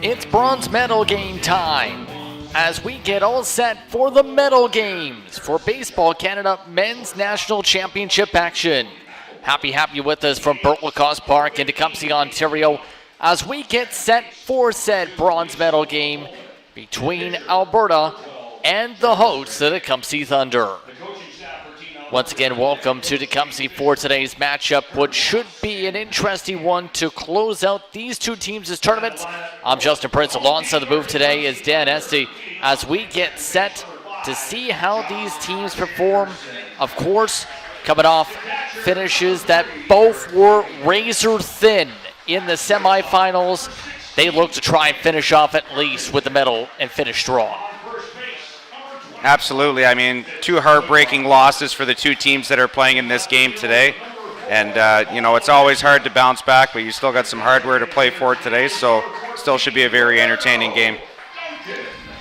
It's bronze medal game time as we get all set for the medal games for Baseball Canada Men's National Championship action. Happy to have you with us from Burt Lacoste Park in Tecumseh, Ontario, as we get set for said bronze medal game between Alberta and the hosts, the Tecumseh Thunder. Once again, welcome to Tecumseh for today's matchup, which should be an interesting one to close out these two teams' tournaments. I'm Justin Prince. Alongside the booth today is Dan Esty as we get set to see how these teams perform. Of course, coming off finishes that both were razor thin in the semifinals. They look to try and finish off at least with the medal and finish strong. Absolutely. I mean, two heartbreaking losses for the two teams that are playing in this game today. And, it's always hard to bounce back, but you still got some hardware to play for today, so still should be a very entertaining game.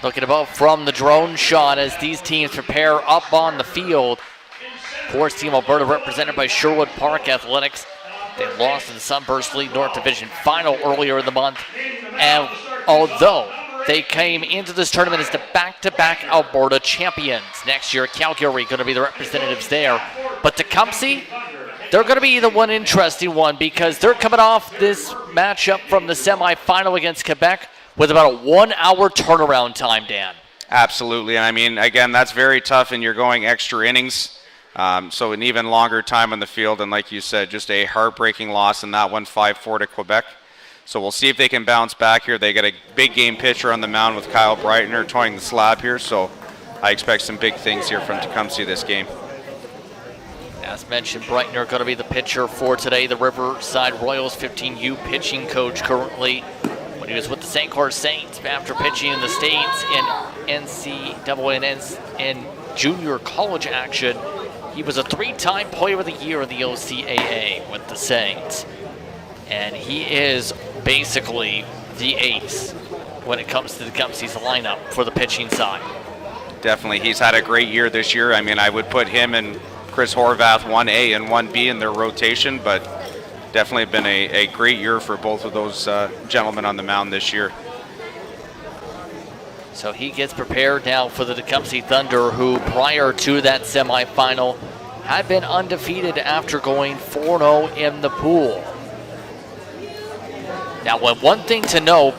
Looking about from the drone shot as these teams prepare up on the field. Of course, Team Alberta represented by Sherwood Park Athletics. They lost in the Sunburst League North Division final earlier in the month. And although they came into this tournament as the back-to-back Alberta champions. Next year, Calgary going to be the representatives there. But Tecumseh, they're going to be the one interesting one because they're coming off this matchup from the semifinal against Quebec with about a 1 hour turnaround time, Dan. Absolutely. And I mean, again, that's very tough and you're going extra innings. So an even longer time on the field. And like you said, just a heartbreaking loss in that one, 5-4 to Quebec. So we'll see if they can bounce back here. They got a big game pitcher on the mound with Kyle Breitner toying the slab here. So I expect some big things here from Tecumseh this game. As mentioned, Breitner going to be the pitcher for today. The Riverside Royals 15U pitching coach currently. When he was with the St. Clair Saints after pitching in the States in NCAA and junior college action, he was a 3-time Player of the Year in the OCAA with the Saints. And he is basically the ace when it comes to Tecumseh's lineup for the pitching side. Definitely. He's had a great year this year. I mean, I would put him and Chris Horvath 1A and 1B in their rotation, but definitely been a great year for both of those gentlemen on the mound this year. So he gets prepared now for the Tecumseh Thunder, who prior to that semifinal had been undefeated after going 4-0 in the pool. Now, one thing to know,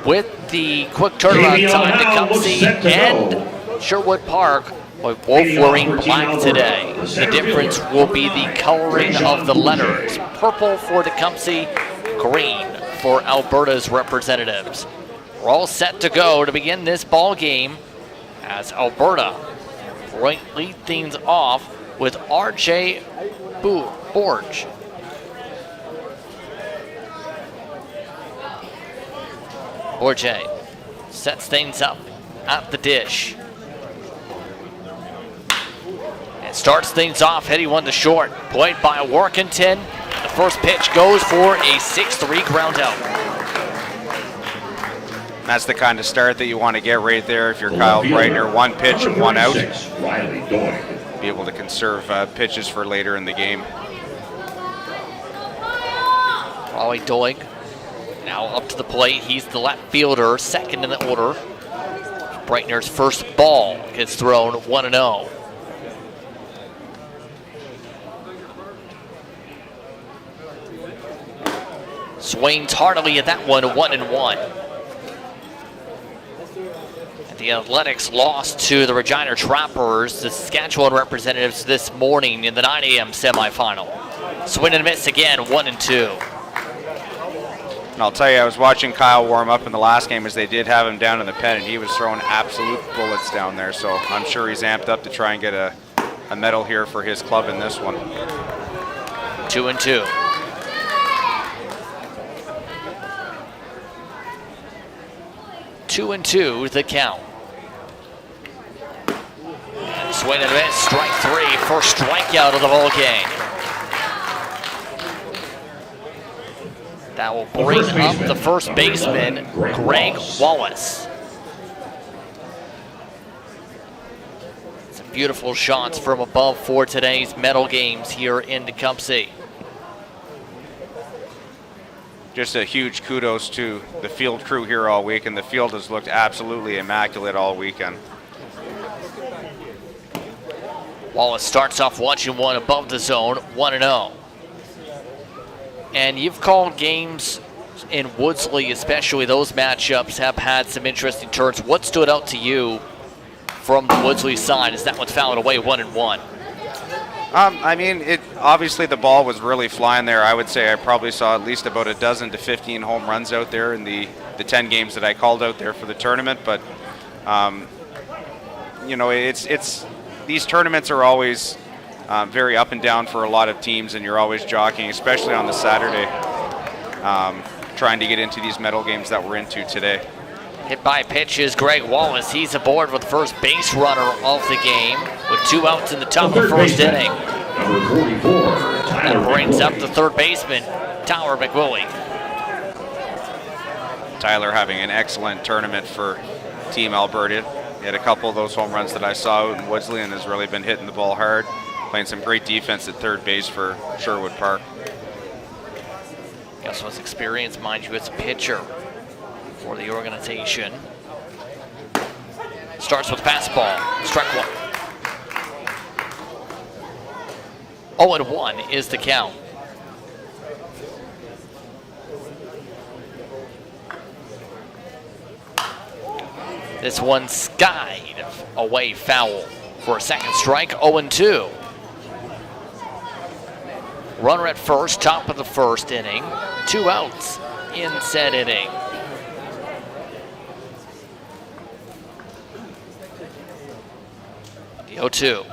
with the quick turnaround time, Tecumseh and Sherwood Park are both wearing black today. The difference will be the coloring of the letters. Purple for Tecumseh, green for Alberta's representatives. We're all set to go to begin this ball game as Alberta lead things off with R.J. Borge. Borge sets things up at the dish. And starts things off, hitting one to short. Played by Workington. The first pitch goes for a 6-3 ground out. That's the kind of start that you want to get right there if you're Kyle Breitner. One pitch and one out. Be able to conserve pitches for later in the game. Raleigh Doig now up to the plate. He's the left fielder, second in the order. Breitner's first ball gets thrown 1-0. Swings heartily at that one, 1-1. The Athletics lost to the Regina Trappers, the Saskatchewan representatives, this morning in the 9 a.m. semifinal. Swing and miss again, 1-2. And I'll tell you, I was watching Kyle warm up in the last game as they did have him down in the pen, and he was throwing absolute bullets down there. So I'm sure he's amped up to try and get a medal here for his club in this one. 2-2. Two and two, the count. And swing and a miss, strike three, first strikeout of the ball game. That will bring up the first baseman, Greg Wallace. beautiful shots from above for today's medal games here in Tecumseh. Just a huge kudos to the field crew here all week, and the field has looked absolutely immaculate all weekend. Wallace starts off watching one above the zone, 1-0. And you've called games in Woodsley, especially those matchups, have had some interesting turns. What stood out to you from the Woodsley side as that one's fouled away 1-1? I mean, obviously the ball was really flying there. I would say I probably saw at least about a dozen to 15 home runs out there in the 10 games that I called out there for the tournament. But you know, it's these tournaments are always very up and down for a lot of teams, and you're always jockeying, especially on the Saturday, trying to get into these medal games that we're into today. Hit by pitch is Greg Wallace. He's aboard with the first base runner of the game with 2 outs in the top of the first inning. Number 44, That brings up the third baseman, Tyler McWillie. Tyler having an excellent tournament for Team Alberta. He had a couple of those home runs that I saw out in Woodsley and has really been hitting the ball hard, playing some great defense at third base for Sherwood Park. He also has experience, mind you, as a pitcher for the organization. Starts with fastball, strike 1. 0-1 is the count. This one skied away foul for a second strike, 0-2. Runner at first, top of the first inning. 2 outs in said inning. The 0-2.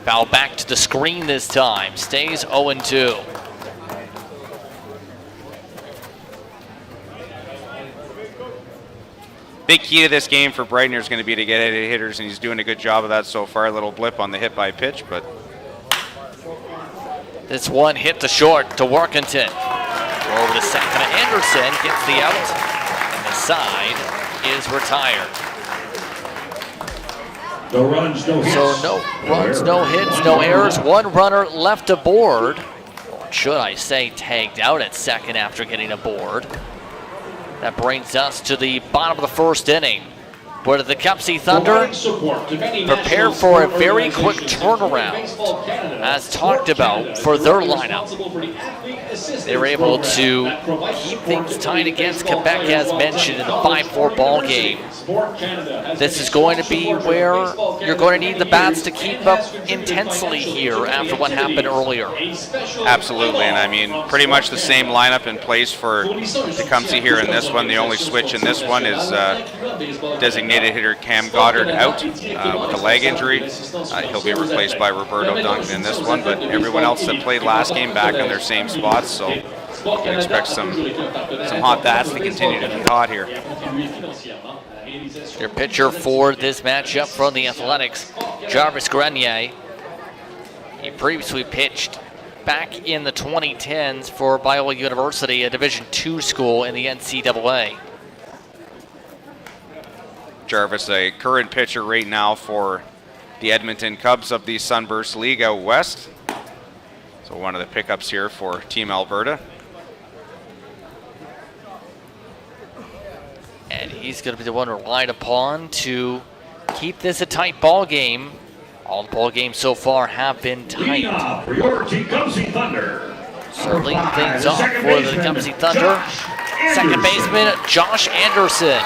Foul back to the screen this time. Stays 0-2. Big key to this game for Breitner is going to be to get at hitters, and he's doing a good job of that so far. A little blip on the hit by pitch, but this one hit the short to Workington. Over to second, Anderson gets the out, and the side is retired. no runs, no hits. So no runs, no hits, no errors. 1 runner left aboard. Or should I say tagged out at second after getting aboard. That brings us to the bottom of the first inning, where the Tecumseh Thunder prepare for a very quick turnaround, as talked about, for their lineup. They were able to keep things tight against Quebec, as mentioned, in the 5-4 ball game. This is going to be where you're going to need the bats to keep up intensely here after what happened earlier. absolutely. And I mean, pretty much the same lineup in place for Tecumseh here in this one. The only switch in this one is designated hitter Cam Goddard out with a leg injury. He'll be replaced by Roberto Duncan in this one, but everyone else that played last game back in their same spots, so you can expect some hot bats to continue to be hot here. Your pitcher for this matchup from the Athletics, Jarvis Grenier. He previously pitched back in the 2010s for Biola University, a Division II school in the NCAA. Jarvis, a current pitcher right now for the Edmonton Cubs of the Sunburst League out west. So one of the pickups here for Team Alberta. And he's going to be the one relied upon to keep this a tight ball game. All the ball games so far have been Leading tight. off for your Tecumseh Thunder. So leading things off for the Tecumseh Thunder, second baseman Josh Anderson.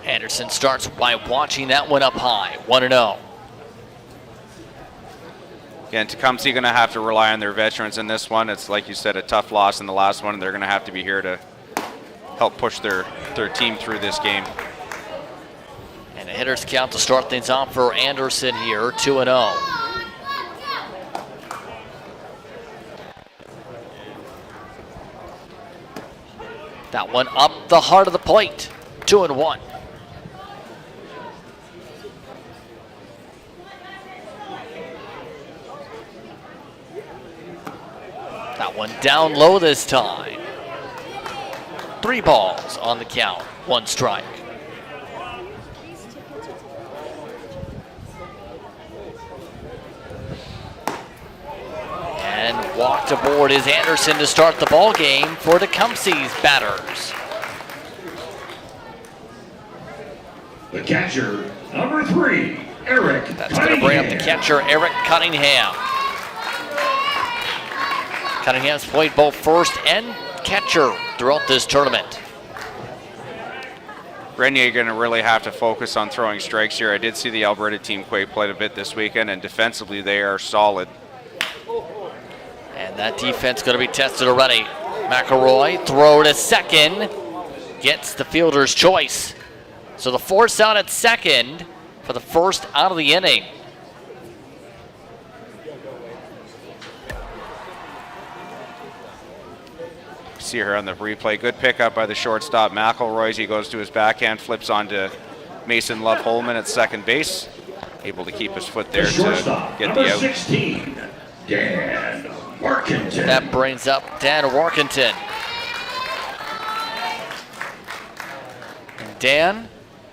Anderson starts by watching that one up high, 1-0. Again, Tecumseh going to have to rely on their veterans in this one. It's, like you said, a tough loss in the last one, and they're going to have to be here to help push their team through this game. And a hitter's count to start things off for Anderson here, 2-0. That one up the heart of the plate, 2-1. One down low this time. 3 balls on the count, 1 strike. And walked aboard is Anderson to start the ball game for Tecumseh's batters. The catcher, number 3, Eric That's going to bring up the catcher, Eric Cunningham. Cunningham's played both first and catcher throughout this tournament. Grenier going to really have to focus on throwing strikes here. I did see the Alberta team quite a bit this weekend, and defensively they are solid. And that defense going to be tested already. McElroy, throw to second, gets the fielder's choice. So the force out at second for the first out of the inning. See here on the replay, good pickup by the shortstop McElroy as he goes to his backhand, flips onto Mason Love Holman at second base. Able to keep his foot there to get the out. 16, Dan Workington. That brings up Dan Workington. And Dan,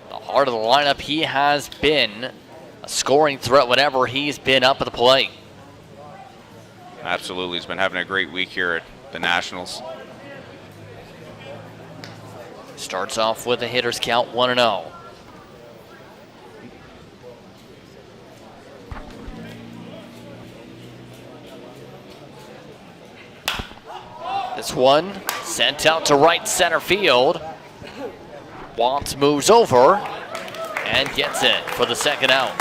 the heart of the lineup, he has been a scoring threat whenever he's been up at the plate. Absolutely, he's been having a great week here at the Nationals. Starts off with a hitter's count 1-0. This one sent out to right center field. Watts moves over and gets it for the second out.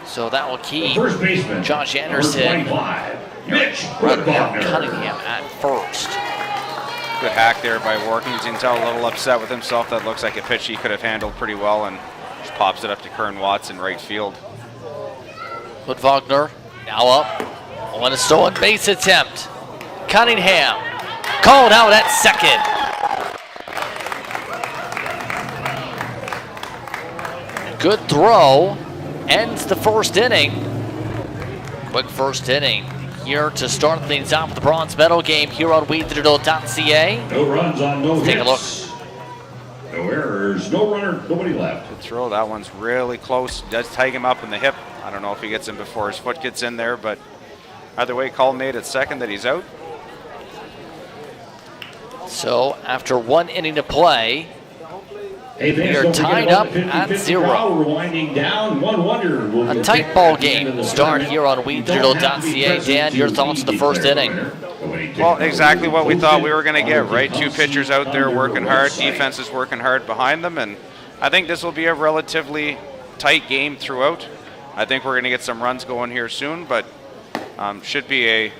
So that will keep First baseman, Josh number Anderson, 25, Mitch Eric Woodwagner. Cunningham at first. Good hack there by Workington. A little upset with himself. That looks like a pitch he could have handled pretty well, and just pops it up to Kern Watts in right field. Woodwagner now up on a stolen base attempt. Cunningham called out at second. Good throw ends the first inning. Quick first inning here to start things off with the bronze medal game here on WeDigital.ca. No runs on no hits. Take a look. No errors, no runner, nobody left. Good throw. That one's really close. Does tag him up in the hip. I don't know if he gets him before his foot gets in there, but either way, call made at second that he's out. So after 1 inning to play, Hey, fans, we are don't forget tied about up the at 50-50 0. crowd. We're winding down. One wonder will A get tight picked ball at the end of game the start tournament. here on You don't have to be WeDigital.ca. present Dan, your to thoughts on the be first declared inning? winner. Nobody takes Well, the exactly what we vote thought we in were going to get, on the right? 2 Tecumseh pitchers out there Thunder working hard. website. Defense is working hard behind them, and I think this will be a relatively tight game throughout. I think we're going to get some runs going here soon, but should be a,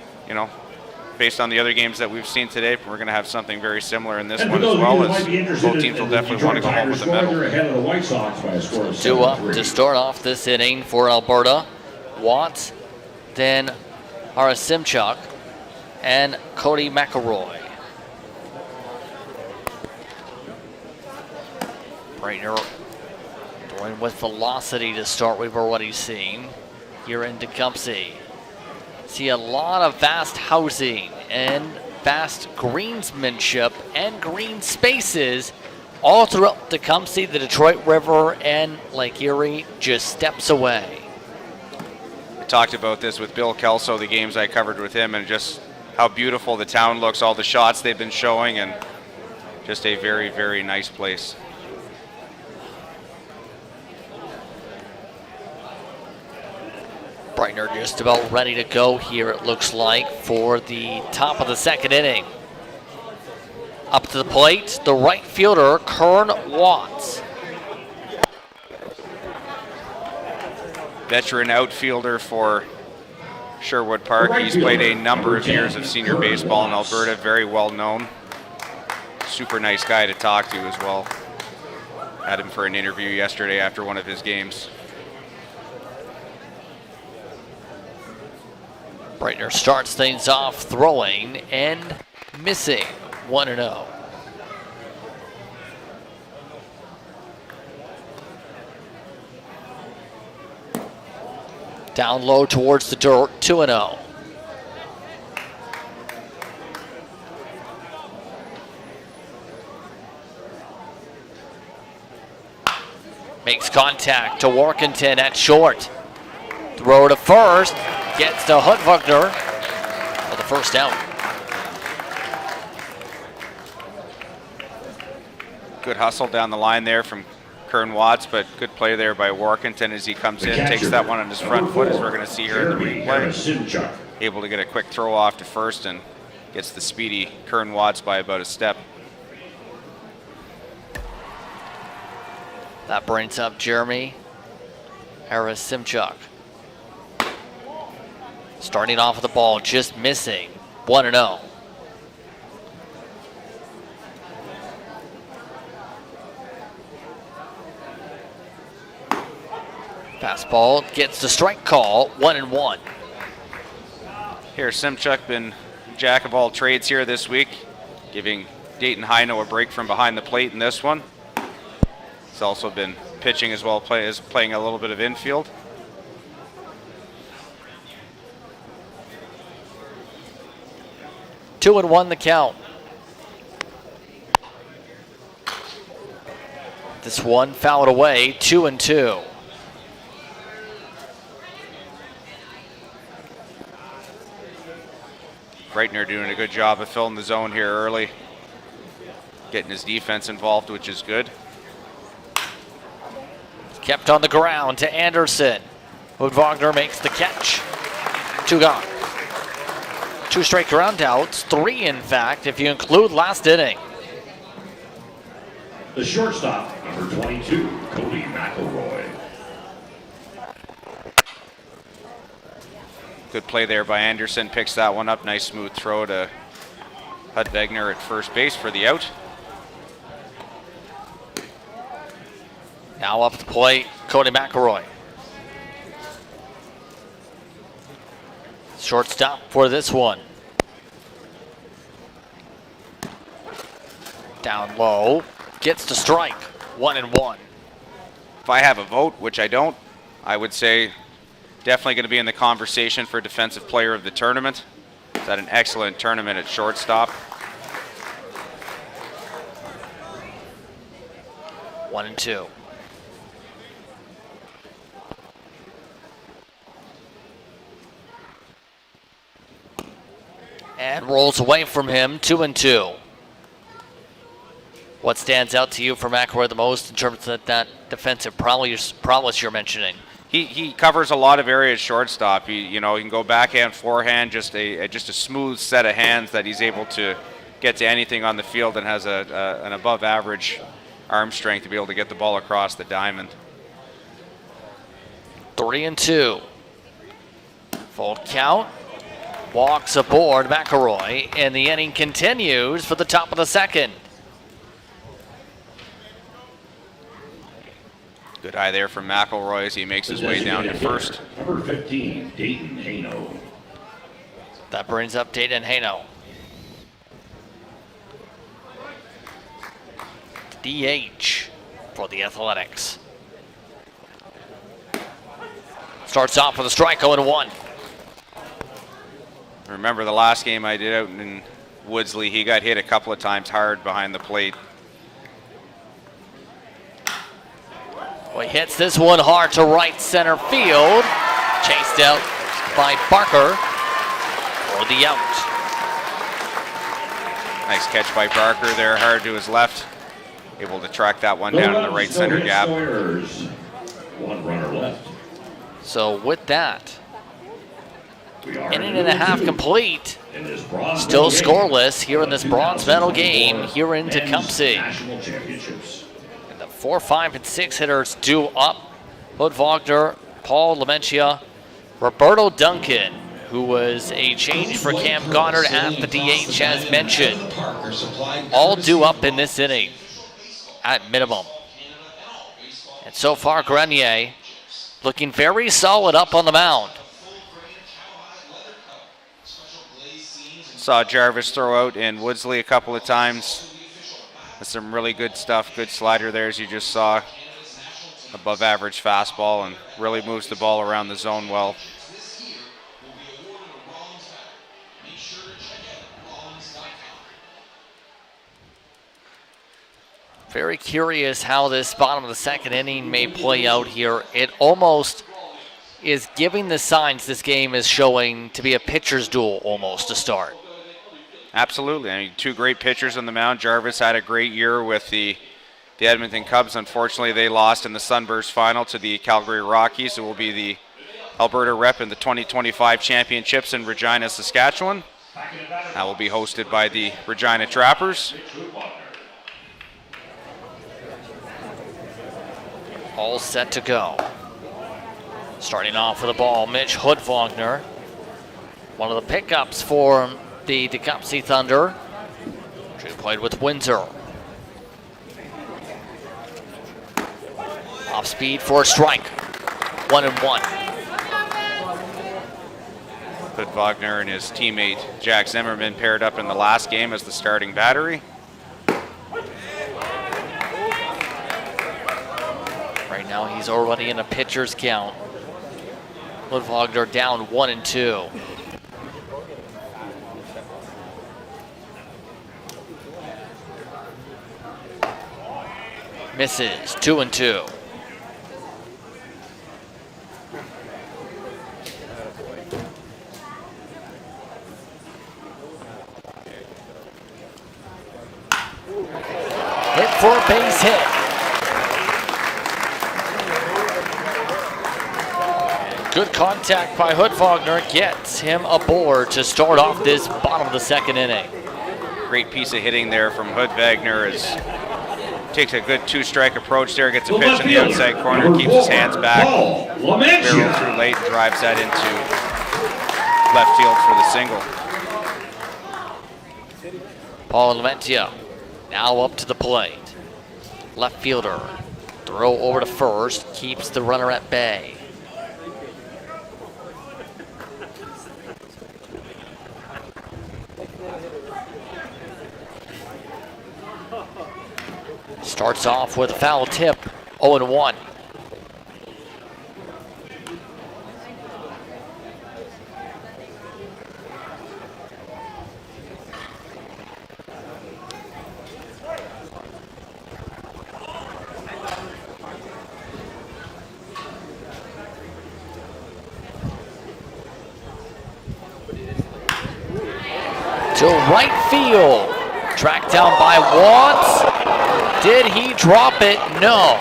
based on the other games that we've seen today, we're going to have something very similar in this And one for as those well, of you that as might be interested both teams will in the definitely want to go home with the Detroit Tigers medal. scored ahead of the White Sox by a score of 2 up 7-3. to start off this inning for Alberta. Watts, then Harasimchuk, and Cody McElroy. Breitner going with velocity to start, we've already seen here in Tecumseh. See a lot of vast housing and vast greensmanship and green spaces all throughout Tecumseh. The Detroit River and Lake Erie just steps away. I talked about this with Bill Kelso, the games I covered with him, and just how beautiful the town looks, all the shots they've been showing, and just a very, very nice place. Breitner just about ready to go here, it looks like, for the top of the second inning. Up to the plate, the right fielder, Kern Watts. Veteran outfielder for Sherwood Park. He's played a number of years of senior baseball in Alberta, very well known. Super nice guy to talk to as well. Had him for an interview yesterday after one of his games. Breitner starts things off throwing and missing 1-0. Down low towards the dirt, 2-0. Makes contact to Workington at short. Throw to first, gets to Hudvogner for the first out. Good hustle down the line there from Kern Watts, but good play there by Workington as he comes in, takes that one on his front foot, as we're going to see here in the replay. Able to get a quick throw off to first and gets the speedy Kern Watts by about a step. That brings up Jeremy Simchuk. Starting off with the ball, just missing. 1-0. Fastball gets the strike call, 1-1. Here, Simchuk been jack of all trades here this week, giving Dayton Heino a break from behind the plate in this one. He's also been pitching as well as playing a little bit of infield. 2-1 the count. This one fouled away, 2-2. Breitner doing a good job of filling the zone here early, getting his defense involved, which is good. Kept on the ground to Anderson. Hudvogner makes the catch. 2 gone. 2 straight ground outs, 3 in fact, if you include last inning. The shortstop, number 22, Cody McElroy. Good play there by Anderson, picks that one up. Nice smooth throw to Hudvogner at first base for the out. Now up at the plate, Cody McElroy. Shortstop for this one. Down low, gets to strike, 1-1. If I have a vote, which I don't, I would say definitely going to be in the conversation for Defensive Player of the Tournament. He's had an excellent tournament at shortstop. 1-2. And rolls away from him, 2-2. What stands out to you for McElroy the most in terms of that defensive prowess you're mentioning? He covers a lot of areas shortstop. He can go backhand, forehand, just a smooth set of hands that he's able to get to anything on the field, and has an above average arm strength to be able to get the ball across the diamond. 3-2. Full count. Walks aboard McElroy, and the inning continues for the top of the second. Good eye there from McElroy as he makes his way down to first. Number 15, Dayton Heino. That brings up Dayton Heino. DH for the Athletics. Starts off with a strike, 0-1. Remember the last game I did out in Woodsley, he got hit a couple of times hard behind the plate. Well, he hits this one hard to right center field. Chased out by Barker for the out. Nice catch by Barker there, hard to his left. Able to track that one down in the right center gap. 1 runner left. So with that, inning and a half complete. Still scoreless here in this bronze medal game here in Tecumseh. And the 4, 5, and 6 hitters due up. Hudvogner, Paul Lamentia, Roberto Duncan, who was a change for Cam Goddard at the DH as mentioned. All due up in this inning at minimum. And so far Grenier looking very solid up on the mound. Saw Jarvis throw out in Woodsley a couple of times. That's some really good stuff. Good slider there, as you just saw. above average fastball and really moves the ball around the zone well. Very curious how this bottom of the second inning may play out here. It almost is giving the signs this game is showing to be a pitcher's duel almost to start. Absolutely. I mean, two great pitchers on the mound. Jarvis had a great year with the Edmonton Cubs. Unfortunately, they lost in the Sunburst final to the Calgary Rockies. It will be the Alberta rep in the 2025 championships in Regina, Saskatchewan. That will be hosted by the Regina Trappers. All set to go. Starting off with the ball, Mitch Hudvogner. One of the pickups for the Tecumseh Thunder. She played with Windsor. Off speed for a strike. 1-1. Hudvogner and his teammate Jack Zimmerman paired up in the last game as the starting battery. Right now he's already in a pitcher's count. Hudvogner down 1-2. Misses, 2-2. Hit for a base hit. Good contact by Hudvogner gets him aboard to start off this bottom of the second inning. Great piece of hitting there from Hudvogner as takes a good two-strike approach there, gets a pitch in the outside corner, keeps his hands back, barrels through late, and drives that into left field for the single. Paul Lamentia now up to the plate. Left fielder, throw over to first, keeps the runner at bay. Starts off with a foul tip, 0-1. To right field, tracked down by Watts. Did he drop it? No.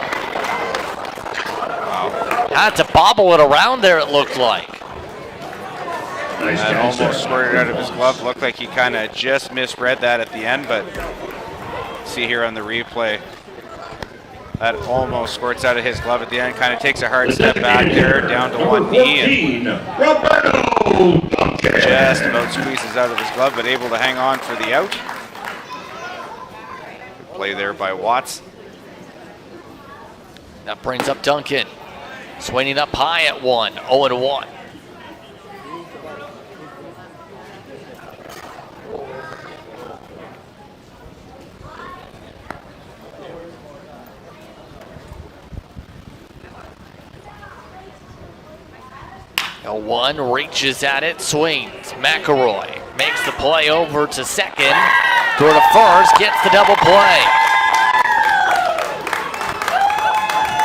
Wow. Had to bobble it around there, it looked like. Nice That catch almost there. squirted out of his glove. Looked like he kind of just misread that at the end, but see here on the replay, that almost squirts out of his glove at the end. Kind of takes a hard step back there, down to one knee, and just about squeezes out of his glove, but able to hang on for the out. Good play there by Watts. That brings up Duncan. Swinging up high at 0-1. One reaches at it, swings. McElroy makes the play over to second. Throw to first, gets the double play.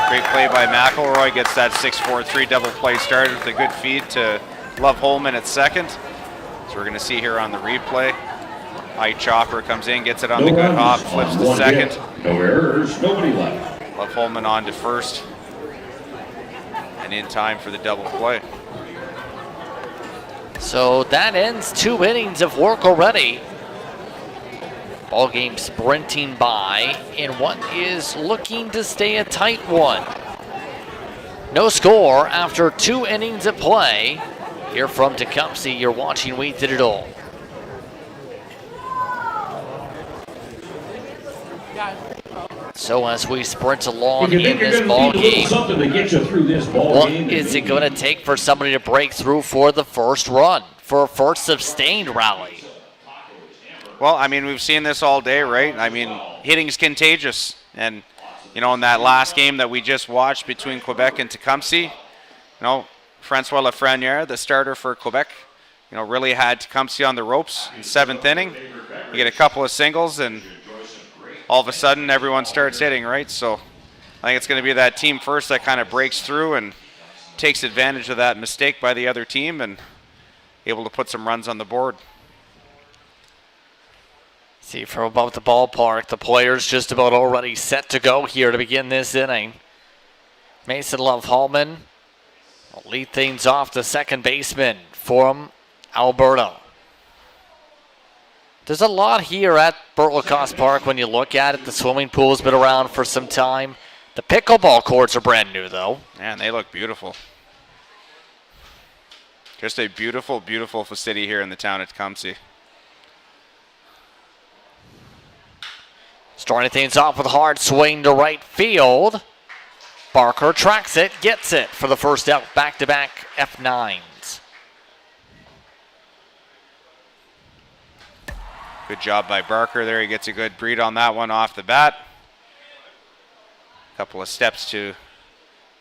Great play by McElroy, gets that 6-4-3 double play started with a good feed to Love Holman at second. So we're going to see here on the replay. High chopper comes in, gets it on the good hop, flips to second. No errors, nobody left. Love Holman on to first. And in time for the double play. So that ends 2 innings of work already. Ball game sprinting by in what is looking to stay a tight one. No score after 2 innings of play. Here from Tecumseh, you're watching We Did It All. So as we sprint along in this ball game, what is it going to take for somebody to break through for the first run, for a first sustained rally? Well, I mean, we've seen this all day, right? I mean, hitting's contagious, and You know, in that last game that we just watched between Quebec and Tecumseh, Francois Lafreniere, the starter for Quebec, really had Tecumseh on the ropes in 7th inning. You get a couple of singles, and all of a sudden everyone starts hitting, right? So I think it's going to be that team first that kind of breaks through and takes advantage of that mistake by the other team and able to put some runs on the board. See from above the ballpark, the players just about already set to go here to begin this inning. Mason Love-Hallman will lead things off, the second baseman from Alberta. There's a lot here at Bert Lacoste Park when you look at it. The swimming pool's been around for some time. The pickleball courts are brand new, though. Man, they look beautiful. Just a beautiful, beautiful facility here in the town of Tecumseh. Starting things off with a hard swing to right field. Barker tracks it, gets it for the first out. Back-to-back F9s. Good job by Barker there. He gets a good breed on that one off the bat. Couple of steps to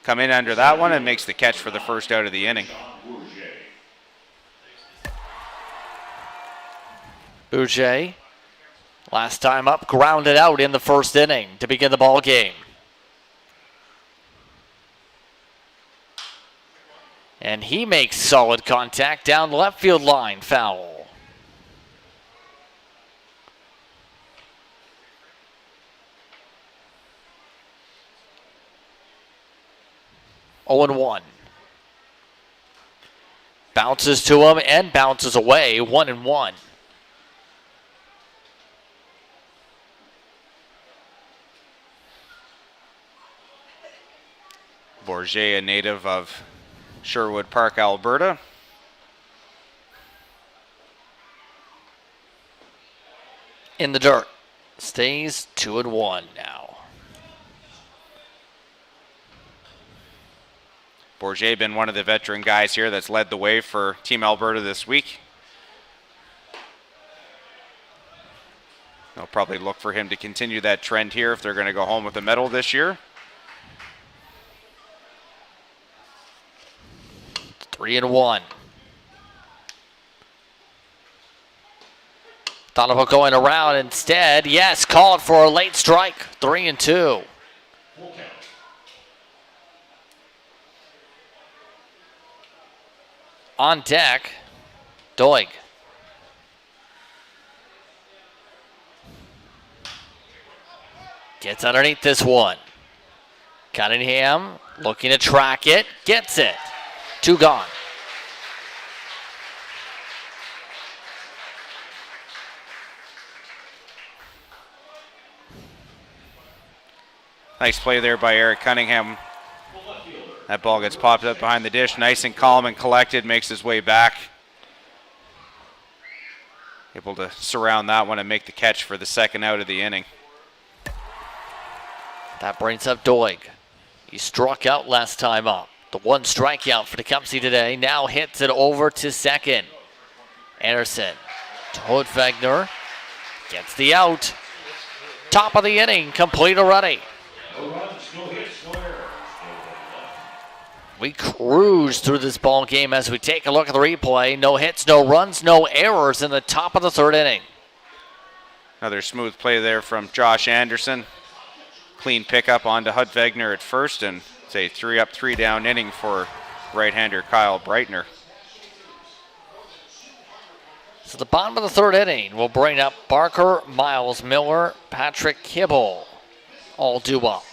come in under that one and makes the catch for the first out of the inning. Bouger, last time up, grounded out in the first inning to begin the ball game. And he makes solid contact down left field line, foul. Oh and 1. Bounces to him and bounces away, 1 and 1. Bourget, a native of Sherwood Park, Alberta. In the dirt. Stays 2 and 1 now. Bourget been one of the veteran guys here that's led the way for Team Alberta this week. They'll probably look for him to continue that trend here if they're going to go home with a medal this year. 3 and 1. Thought about going around instead. Yes, called for a late strike. 3 and 2. On deck, Doig. Gets underneath this one. Cunningham looking to track it. Gets it. 2 gone. Nice play there by Eric Cunningham. That ball gets popped up behind the dish. Nice and calm and collected. Makes his way back. Able to surround that one and make the catch for the second out of the inning. That brings up Doig. He struck out last time up. The 1 strikeout for Tecumseh today. Now hits it over to second. Anderson. Todvegner gets the out. Top of the inning. Complete already. We cruise through this ball game as we take a look at the replay. No hits, no runs, no errors in the top of the 3rd inning. Another smooth play there from Josh Anderson. Clean pickup onto Hudvegner at first, and it's a 3 up, 3 down inning for right-hander Kyle Breitner. So the bottom of the 3rd inning will bring up Barker, Miles Miller, Patrick Kibble, all due up.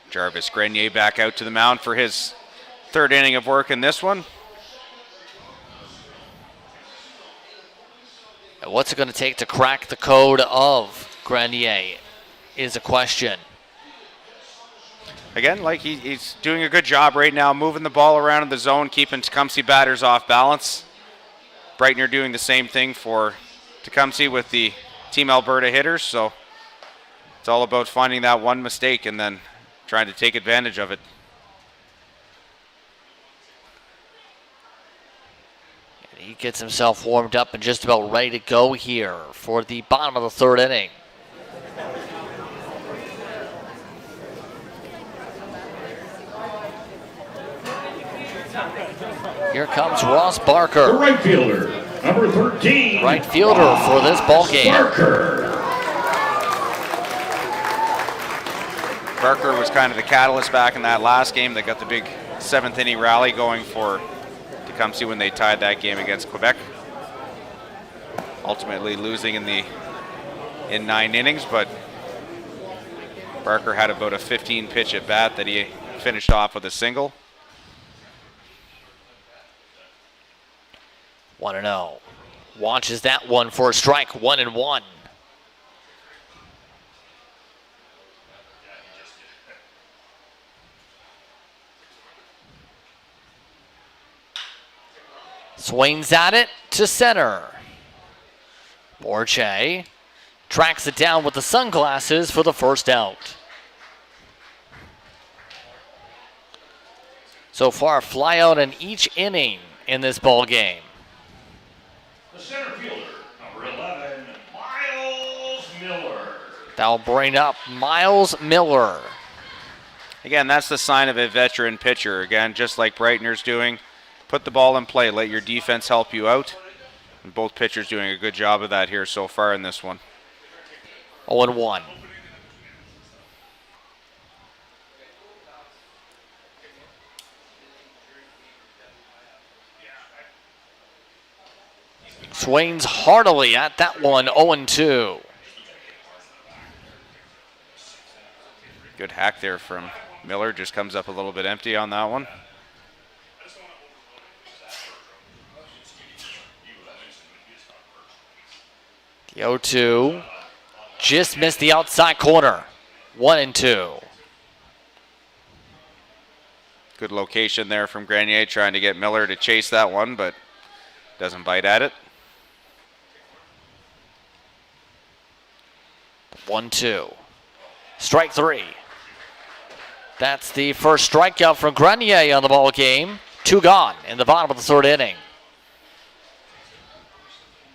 Jarvis Grenier back out to the mound for his 3rd inning of work in this one. And what's it going to take to crack the code of Grenier is a question. Again, like he's doing a good job right now, moving the ball around in the zone, keeping Tecumseh batters off balance. Breitner doing the same thing for Tecumseh with the Team Alberta hitters, so it's all about finding that one mistake and then trying to take advantage of it. And he gets himself warmed up and just about ready to go here for the bottom of the 3rd inning. Here comes Ross The Barker, right fielder, number 13. right fielder for this ball game. Barker was kind of the catalyst back in that last game that got the big 7th inning rally going for Tecumseh when they tied that game against Quebec. Ultimately losing in 9 innings, but Barker had about a 15 pitch at bat that he finished off with a single. 1-0. Watches that one for a strike, 1-1. Swings at it to center. Borche tracks it down with the sunglasses for the first out. So far, fly out in each inning in this ball game. The center fielder, number 11, Miles Miller. That'll bring up Miles Miller. Again, that's the sign of a veteran pitcher. Again, just like Breitner's doing, put the ball in play, let your defense help you out. And both pitchers doing a good job of that here so far in this one. 0-1. Swings heartily at that one, 0-2. Good hack there from Miller, just comes up a little bit empty on that one. The 0-2 just missed the outside corner, 1-2. Good location there from Grenier trying to get Miller to chase that one, but doesn't bite at it. 1-2. Strike 3. That's the first strikeout from Grenier on the ball game. 2 gone in the bottom of the 3rd inning.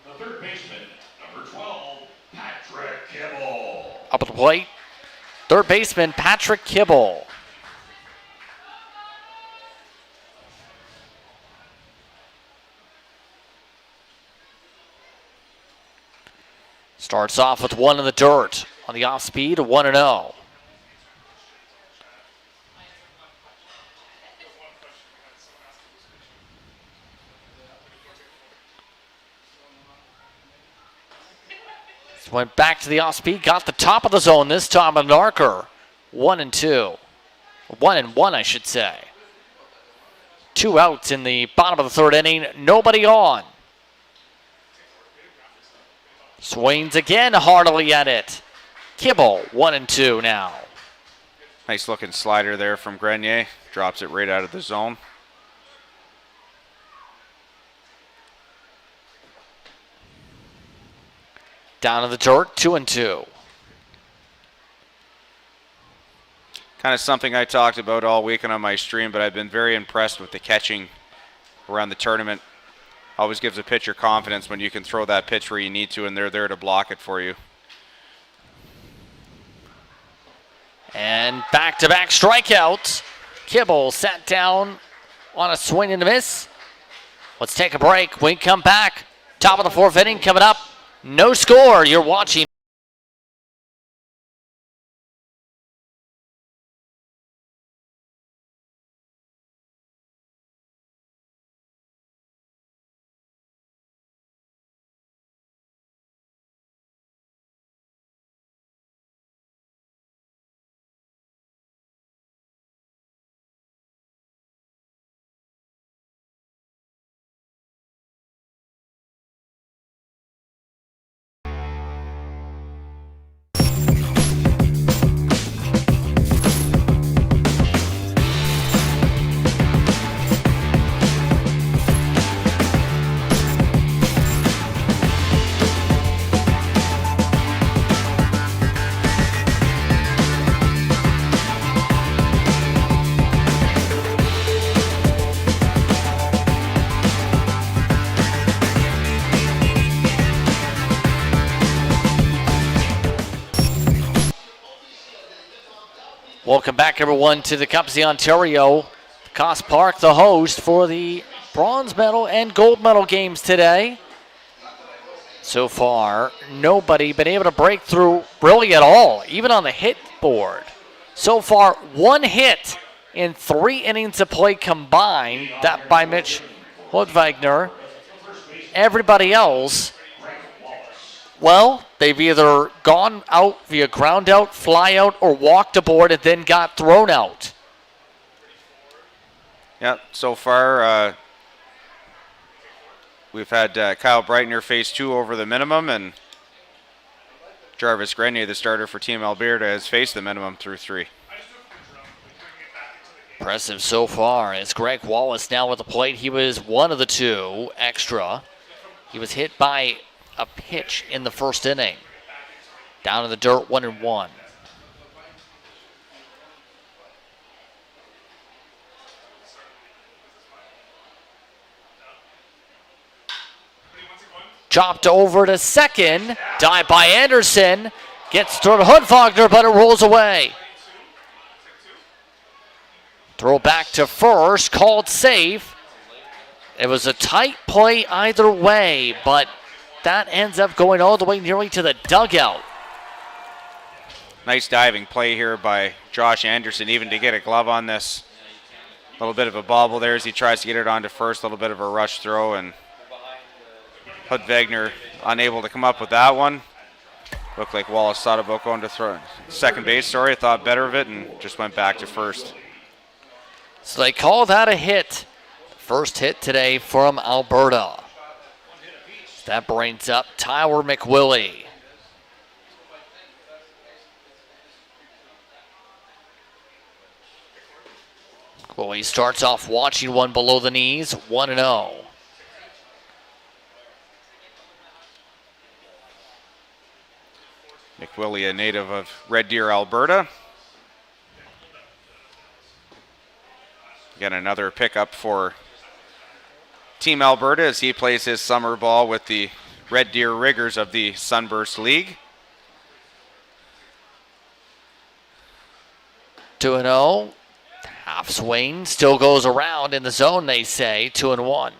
The third baseman, number 12, Patrick Kibble. Up at the plate, 3rd baseman Patrick Kibble. Starts off with 1 in the dirt on the off speed, 1-0. Went back to the off speed, got the top of the zone this time, an arcer. 1-2. 1-1, I should say. 2 outs in the bottom of the 3rd inning, nobody on. Swings again heartily at it. Kibble, 1-2 now. Nice looking slider there from Grenier. Drops it right out of the zone. Down in the dirt, 2-2. Kind of something I talked about all weekend on my stream, but I've been very impressed with the catching around the tournament. Always gives a pitcher confidence when you can throw that pitch where you need to and they're there to block it for you. And back-to-back strikeouts. Kibble sat down on a swing and a miss. Let's take a break. We come back. Top of the 4th inning coming up. No score. You're watching. Welcome back, everyone, to the Tecumseh, Ontario. Cost Park, the host for the bronze medal and gold medal games today. So far, nobody been able to break through really at all, even on the hit board. So far, 1 hit in 3 innings of play combined, that by Mitch Hudwagner. Everybody else, well, they've either gone out via ground out, fly out, or walked aboard and then got thrown out. Yeah, so far we've had Kyle Breitner face 2 over the minimum, and Jarvis Grenier, the starter for Team Alberta, has faced the minimum through 3. Impressive so far. It's Greg Wallace now at the plate. He was one of the 2 extra. He was hit by a pitch in the first inning. Down in the dirt, 1-1. Chopped over to second. Dive by Anderson. Gets thrown to Hudwagner, but it rolls away. Throw back to first. Called safe. It was a tight play either way, but that ends up going all the way nearly to the dugout. Nice diving play here by Josh Anderson, even to get a glove on this. A little bit of a bobble there as he tries to get it onto first. A little bit of a rush throw, and Hudwagner unable to come up with that one. Looked like Wallace thought about going to throw second base. Sorry, thought better of it and just went back to first. So they call that a hit. First hit today from Alberta. That brings up Tyler McWillie. McWillie starts off watching one below the knees, 1-0. McWillie, a native of Red Deer, Alberta. Again, another pickup for Team Alberta as he plays his summer ball with the Red Deer Riggers of the Sunburst League. 2-0. Half swing, still goes around in the zone, they say. 2-1.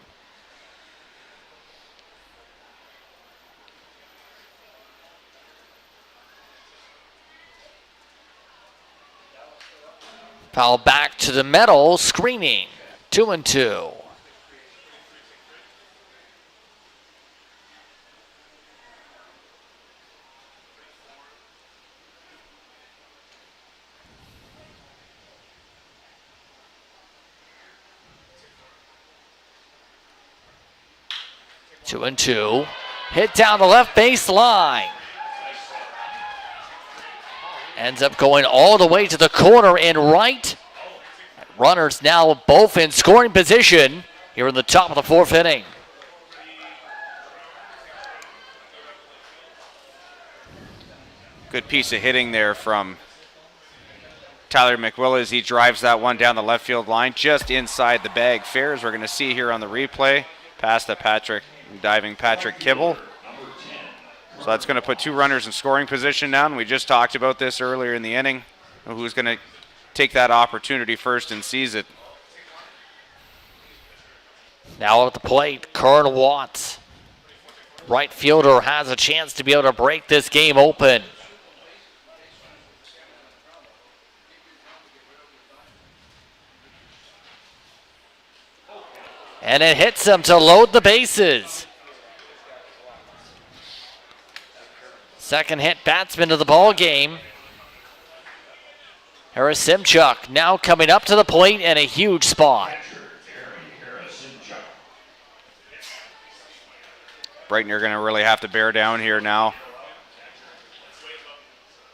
Foul back to the middle, screening. 2-2. Two and two. Hit down the left baseline. Ends up going all the way to the corner and right. Runners now both in scoring position here in the top of the 4th inning. Good piece of hitting there from Tyler McWillie as he drives that one down the left field line just inside the bag. Fair, as we're going to see here on the replay, past the diving Patrick Kibble. So that's going to put 2 runners in scoring position now, and we just talked about this earlier in the inning. Who's going to take that opportunity first and seize it? Now at the plate, Kern Watts. Right fielder has a chance to be able to break this game open. And it hits him to load the bases. Second hit batsman of the ball game. Harris Simchuk now coming up to the plate and a huge spot. Breitner going to really have to bear down here now.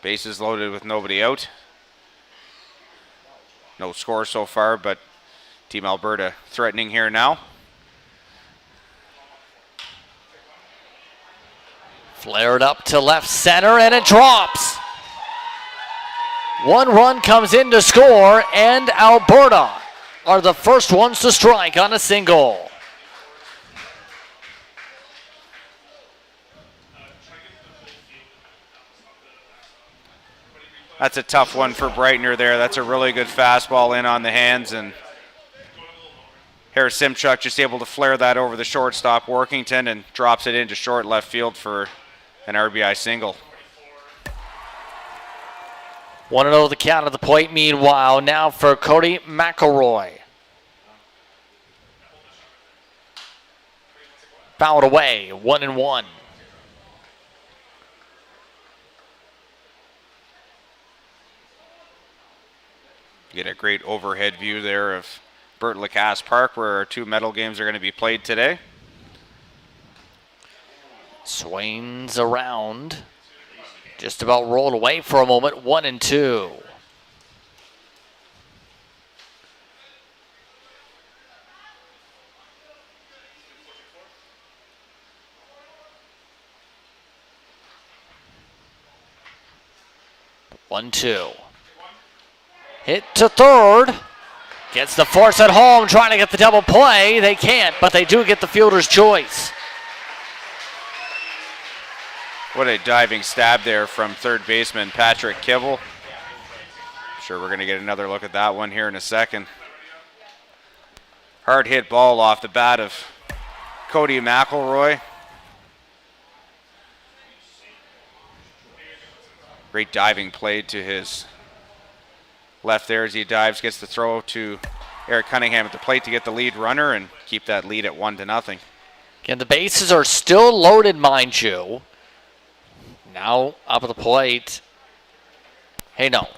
Bases loaded with nobody out. No score so far, but Team Alberta threatening here now. Flared up to left center and it drops. 1 run comes in to score, and Alberta are the first ones to strike on a single. That's a tough one for Breitner there. That's a really good fastball in on the hands, and Harris Simchuk just able to flare that over the shortstop, Workington, and drops it into short left field for an RBI single. 1-0 the count at the plate. Meanwhile, now for Cody McElroy. Fouled away, 1-1. Get a great overhead view there of Bert Lacasse Park, where our 2 medal games are going to be played today. Swings around. Just about rolled away for a moment, 1-2. One, two. Hit to third. Gets the force at home, trying to get the double play. They can't, but they do get the fielder's choice. What a diving stab there from third baseman Patrick Kibble. I'm sure we're going to get another look at that one here in a second. Hard hit ball off the bat of Cody McElroy. Great diving play to his left there as he dives, gets the throw to Eric Cunningham at the plate to get the lead runner and keep that lead at 1-0. Again, the bases are still loaded, mind you. Now up at the plate. Hey, no.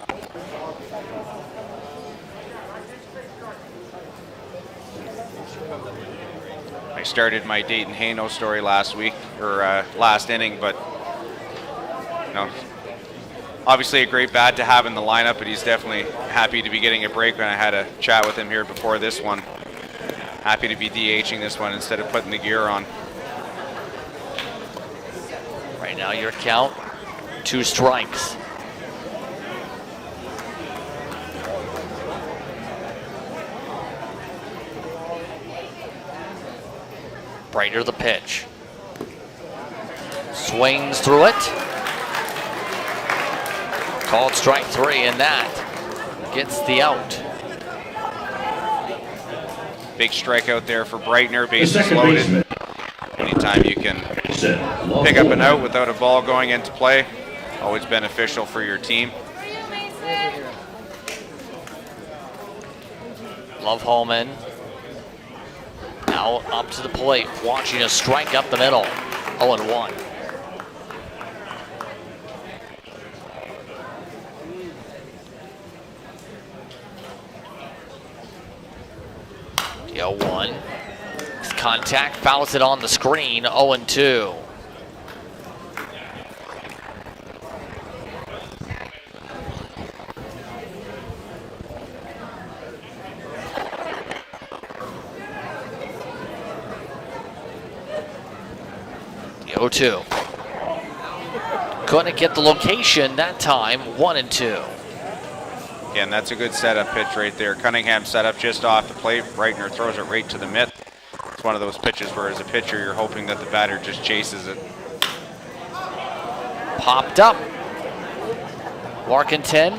I started my Dayton Haino story last week, or last inning, but you know, obviously a great bat to have in the lineup, but he's definitely happy to be getting a break when I had a chat with him here before this one. Happy to be DHing this one instead of putting the gear on. Right now your count, 2 strikes. Brighter the pitch. Swings through it. Called strike 3, and that gets the out. Big strikeout there for Breitner, bases loaded. Anytime you can pick up an out without a ball going into play, always beneficial for your team. Love Holman. Now up to the plate, watching a strike up the middle. 0-1. The 0-1. Contact, fouls it on the screen, 0-2. The 0-2. Couldn't get the location that time, 1-2. Again, that's a good setup pitch right there. Cunningham set up just off the plate. Breitner throws it right to the mitt. It's one of those pitches where as a pitcher you're hoping that the batter just chases it. Popped up. Workington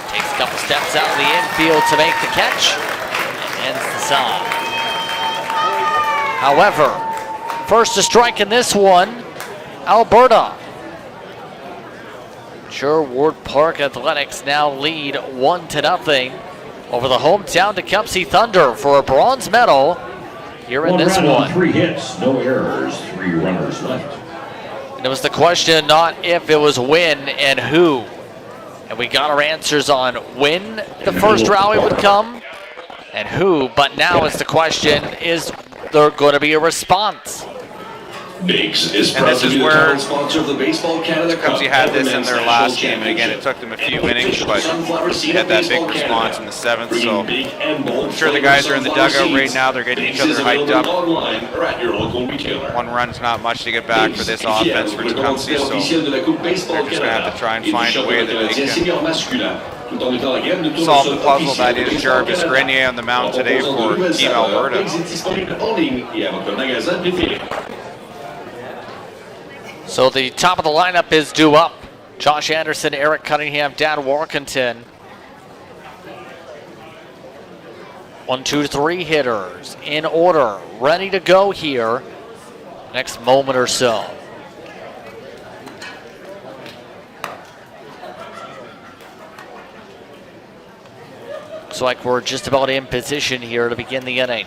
takes a couple steps out of the infield to make the catch and ends the side. However, first to strike in this one, Alberta. Sherwood Park Athletics now lead 1-0 over the hometown Tecumseh Thunder for a bronze medal here in this one. 3 hits, no errors, 3 runners left. And it was the question not if, it was when and who. And we got our answers on when the first rally would come and who, but now it's the question, is there going to be a response? Biggs is And this is where sponsor of the Baseball Canada Cup. Tecumseh had this in their last game, and again, it took them a few innings, but they had that big response in the 7th, so I'm sure the guys are in the dugout right now. They're getting each other hyped up. 1 run's not much to get back for this offense for Tecumseh, so they're just going to have to try and find a way that they can solve the puzzle that is Jarvis Grenier on the mound today for Team Alberta. So the top of the lineup is due up. Josh Anderson, Eric Cunningham, Dan Workington. 1, 2, 3 hitters in order, ready to go here next moment or so. Looks like we're just about in position here to begin the inning.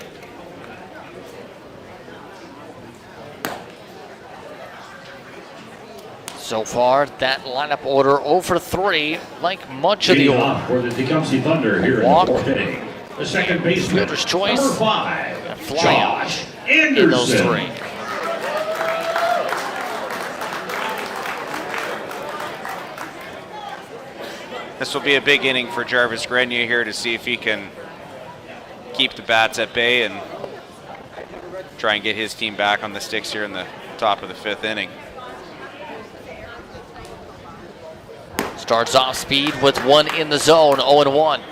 So far, that lineup order 0 for 3, like much of the Leading order. off for the Tecumseh Thunder here Walk. in the 4th inning. The second baseman, Fielder's choice. number 5, Fly out Josh in those Anderson. 3. This will be a big inning for Jarvis Grenier here to see if he can keep the bats at bay and try and get his team back on the sticks here in the top of the 5th inning. Starts off speed with 1 in the zone, 0-1.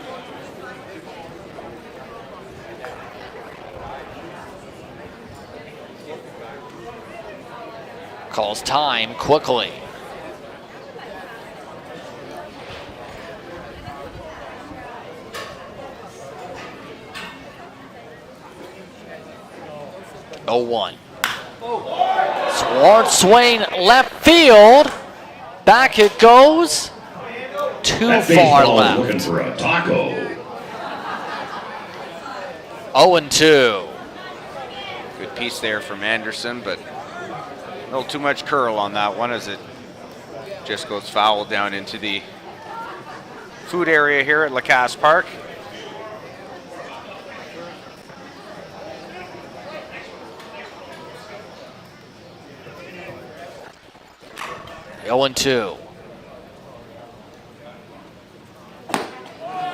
Calls time quickly. Oh, 1. Swart swing left field. Back it goes. Too That far baseball is left. looking for a taco. 0-2. Good piece there from Anderson, but a little too much curl on that one as it just goes foul down into the food area here at Lacasse Park. Oh, 0-2.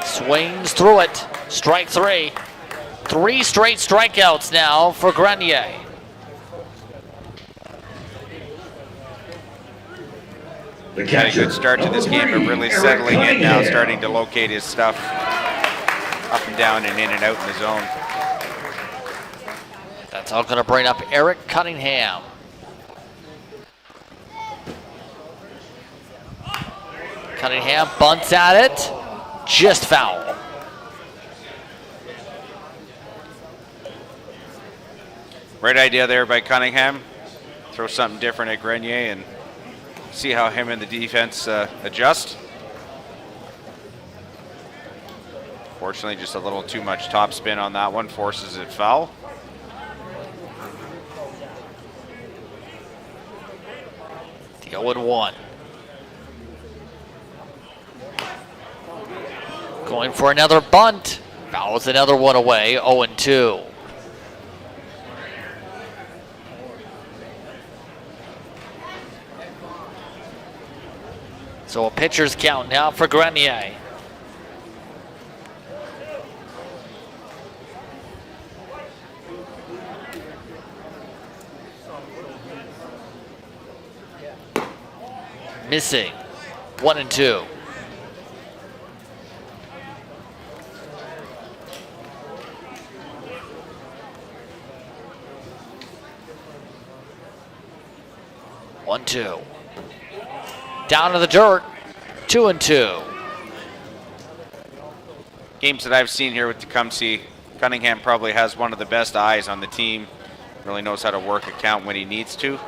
Swings through it. Strike 3. 3 straight strikeouts now for Grenier. The Had a catcher, good start to this game, but number really 3, settling Eric in now, Cunningham. starting to locate his stuff up and down and in and out in the zone. That's all going to bring up Eric Cunningham. Cunningham bunts at it. Just foul. Right idea there by Cunningham. Throw something different at Grenier and see how him and the defense adjust. Fortunately, just a little too much top spin on that one, forces it foul. The 0-1. Going for another bunt. Fouls another one away, 0-2. So a pitcher's count now for Grenier. Missing. 1-2. One, 2. Down to the dirt. 2-2. Games that I've seen here with Tecumseh, Cunningham probably has one of the best eyes on the team. Really knows how to work a count when he needs to.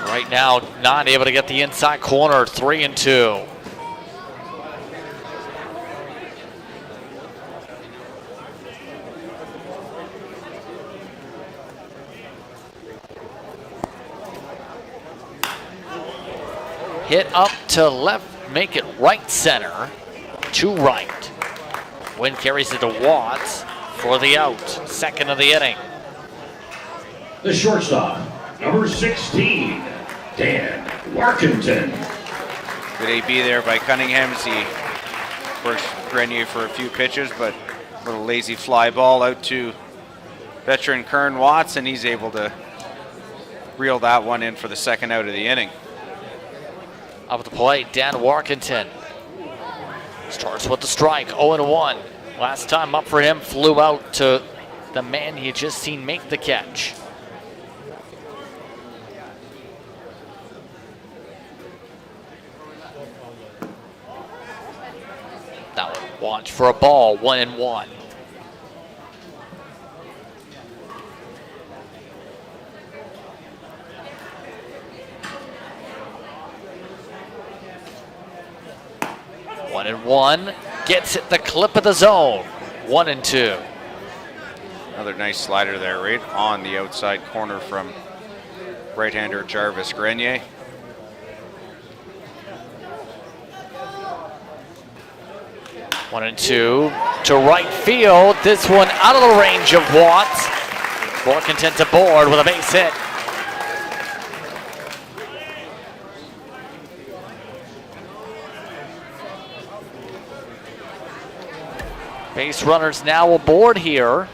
Right now, not able to get the inside corner. 3-2. Hit up to left, make it right center to right. Wynn carries it to Watts for the out. Second of the inning. The shortstop, number 16, Dan Warkentin. Good AB there by Cunningham as he works Grenier for a few pitches, but a little lazy fly ball out to veteran Kern Watts, and he's able to reel that one in for the second out of the inning. Up at the plate, Dan Warkentin. Starts with the strike, 0-1. Last time up for him, flew out to the man he had just seen make the catch. That one watch for a ball, 1-1. One and one, gets it the clip of the zone. 1-2. Another nice slider there, right on the outside corner from right-hander Jarvis Grenier. One and two to right field. This one out of the range of Watts. More content to board with a base hit. Base runners now aboard here.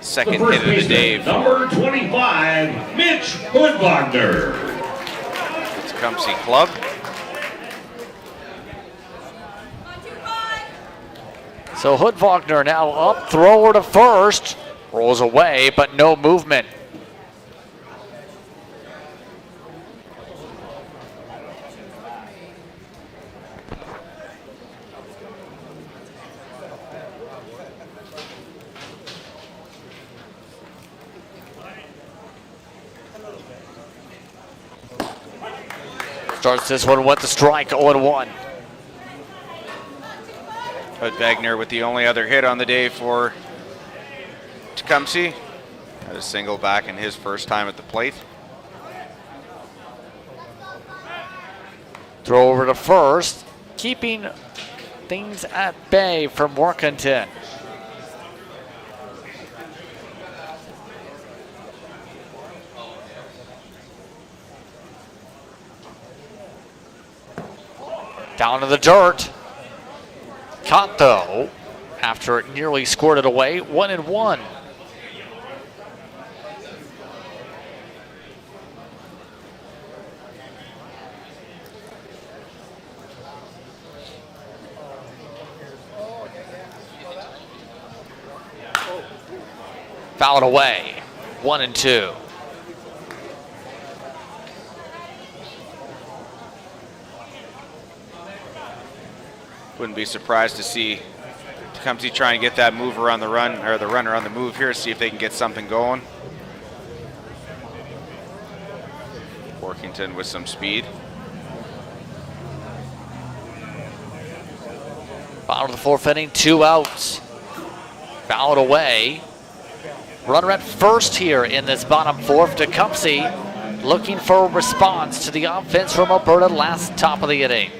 Second hit of the day for number 25, Mitch Hoodwagner. Tecumseh Club. So Hoodwagner now up, thrower to first. Rolls away, but no movement. Starts this one with the strike, 0-1. Hoodwagner with the only other hit on the day for Tecumseh. Had a single back in his first time at the plate. Throw over to first, keeping things at bay from Workington. Down to the dirt. Caught though, after it nearly scored it away, 1-1. Fouled away, 1-2. Wouldn't be surprised to see Tecumseh try and get that mover on the run, or the runner on the move here, see if they can get something going. Workington with some speed. Bottom of the fourth inning, 2 outs. Fouled away. Runner at first here in this bottom fourth. Tecumseh looking for a response to the offense from Alberta last top of the inning.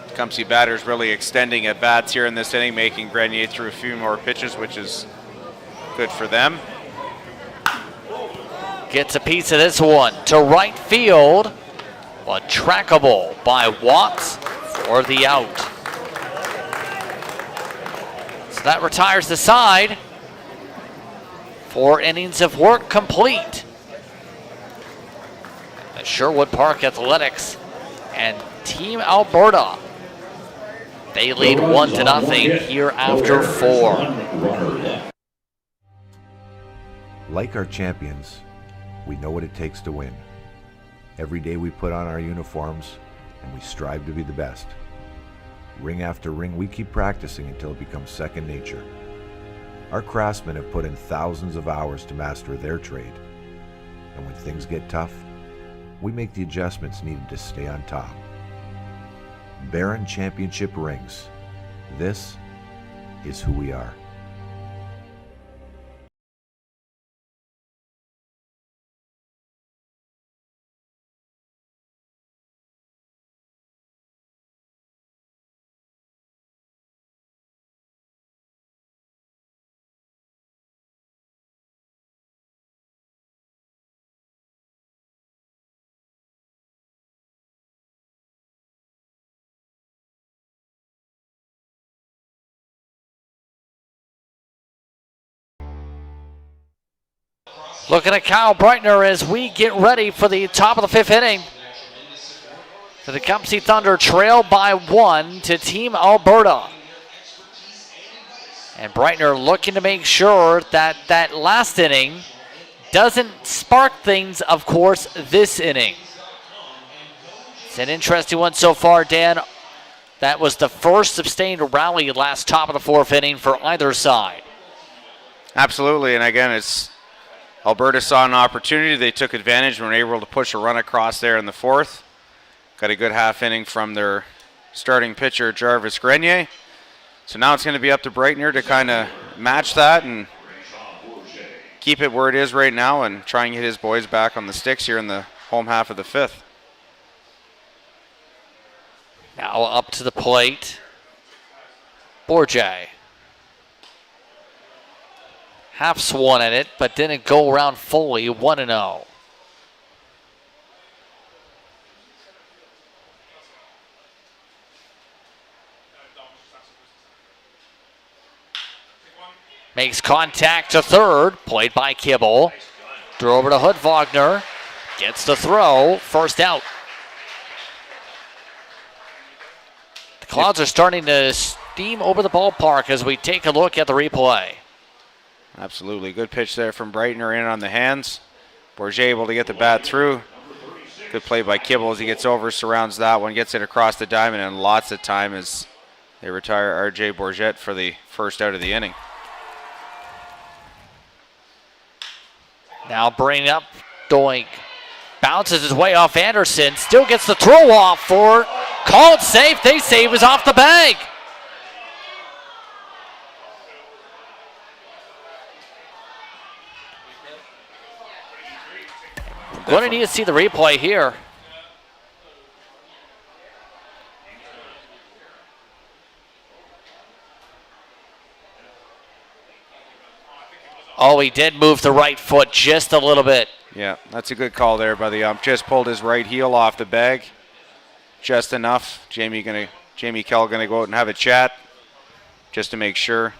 Tecumseh batters really extending at bats here in this inning, making Grenier through a few more pitches, which is good for them. Gets a piece of this one to right field, but trackable by Watts for the out. So that retires the side. 4 innings of work complete. The Sherwood Park Athletics and Team Alberta, they lead 1-0 here after 4. Like our champions, we know what it takes to win. Every day we put on our uniforms and we strive to be the best. Ring after ring, we keep practicing until it becomes second nature. Our craftsmen have put in thousands of hours to master their trade. And when things get tough, we make the adjustments needed to stay on top. Barron Championship rings. This is who we are. Looking at Kyle Breitner as we get ready for the top of the 5th inning. The Tecumseh Thunder trail by 1 to Team Alberta. And Breitner looking to make sure that that last inning Doesn't spark things, of course, this inning. It's an interesting one so far, Dan. That was the first sustained rally last top of the fourth inning for either side. Absolutely, and again, it's Alberta saw an opportunity. They took advantage and were able to push a run across there in the fourth. Got a good half inning from their starting pitcher, Jarvis Grenier. So now it's going to be up to Brightner to kind of match that and keep it where it is right now and try and get his boys back on the sticks here in the home half of the fifth. Now up to the plate, Bourget. Half swung at it, but didn't go around fully, 1-0. Makes contact to third, played by Kibble. Throw over to Hood Wagner, gets the throw, first out. The Clouds are starting to steam over the ballpark as we take a look at the replay. Absolutely. Good pitch there from Brightner in on the hands. Bourget able to get the bat through. Good play by Kibble as he gets over, surrounds that one, gets it across the diamond, and lots of time as they retire R.J. Bourget for the first out of the inning. Now bringing up Doink. Bounces his way off Anderson. Still gets the throw off for called safe. They say he was off the bag. Going to need to see the replay here. Oh, he did move the right foot just a little bit. Yeah, that's a good call there by the ump. Just pulled his right heel off the bag. Just enough. Jamie Kell gonna go out and have a chat just to make sure.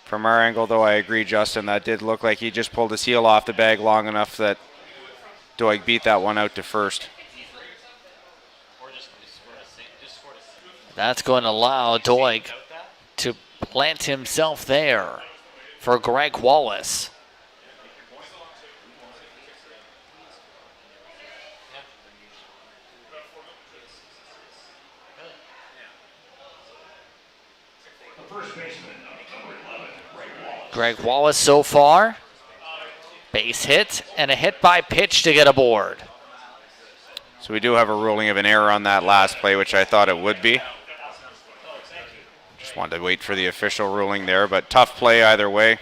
From our angle, though, I agree, Justin. That did look like he just pulled his heel off the bag long enough that Doig beat that one out to first. That's going to allow Doig to plant himself there for Greg Wallace. Greg Wallace so far. Base hit and a hit by pitch to get aboard. So we do have a ruling of an error on that last play, which I thought it would be. Just wanted to wait for the official ruling there, but tough play either way.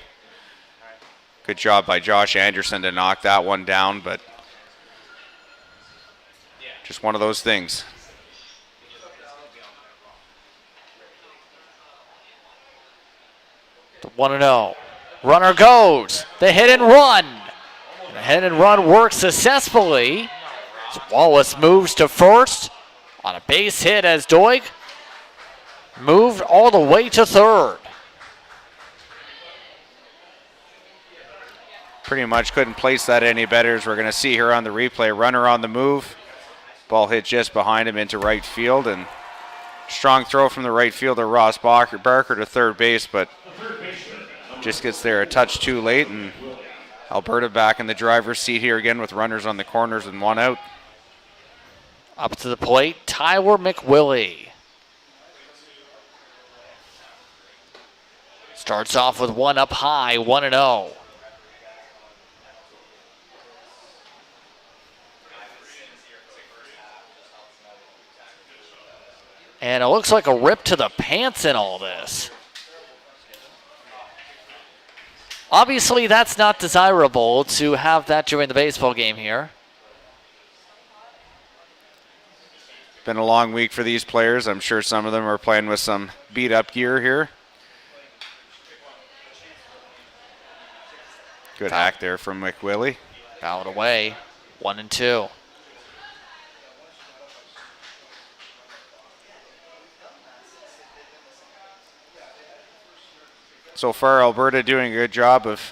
Good job by Josh Anderson to knock that one down, but just one of those things. The 1-0. Runner goes. The hit and run. The hit and run works successfully. So Wallace moves to first on a base hit as Doig moved all the way to third. Pretty much couldn't place that any better, as we're going to see here on the replay. Runner on the move. Ball hit just behind him into right field, and strong throw from the right fielder Ross Barker to third base, but just gets there a touch too late, and Alberta back in the driver's seat here again with runners on the corners and one out. Up to the plate, Tyler McWillie. Starts off with one up high, 1-0. And it looks like a rip to the pants in all this. Obviously, that's not desirable to have that during the baseball game here. Been a long week for these players. I'm sure some of them are playing with some beat-up gear here. Good hack there from McWillie. Fouled away, 1-2. So far, Alberta doing a good job of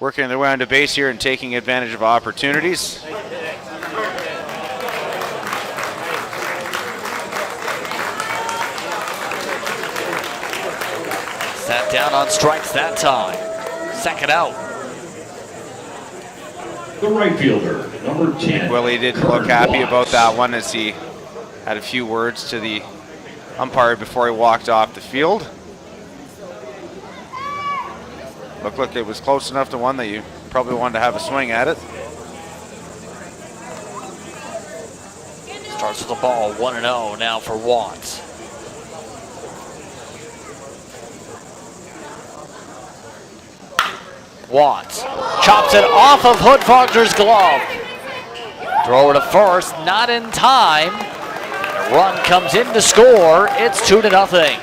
working their way onto base here and taking advantage of opportunities. Sat down on strikes that time. Second out. The right fielder, number 10. Willie didn't look happy about that one as he had a few words to the umpire before he walked off the field. Looked like it was close enough to one that you probably wanted to have a swing at it. Starts with the ball, 1-0 now for Watts. Watts chops it off of Hoodwagner's glove. Throw to first, not in time. A run comes in to score. It's 2-0.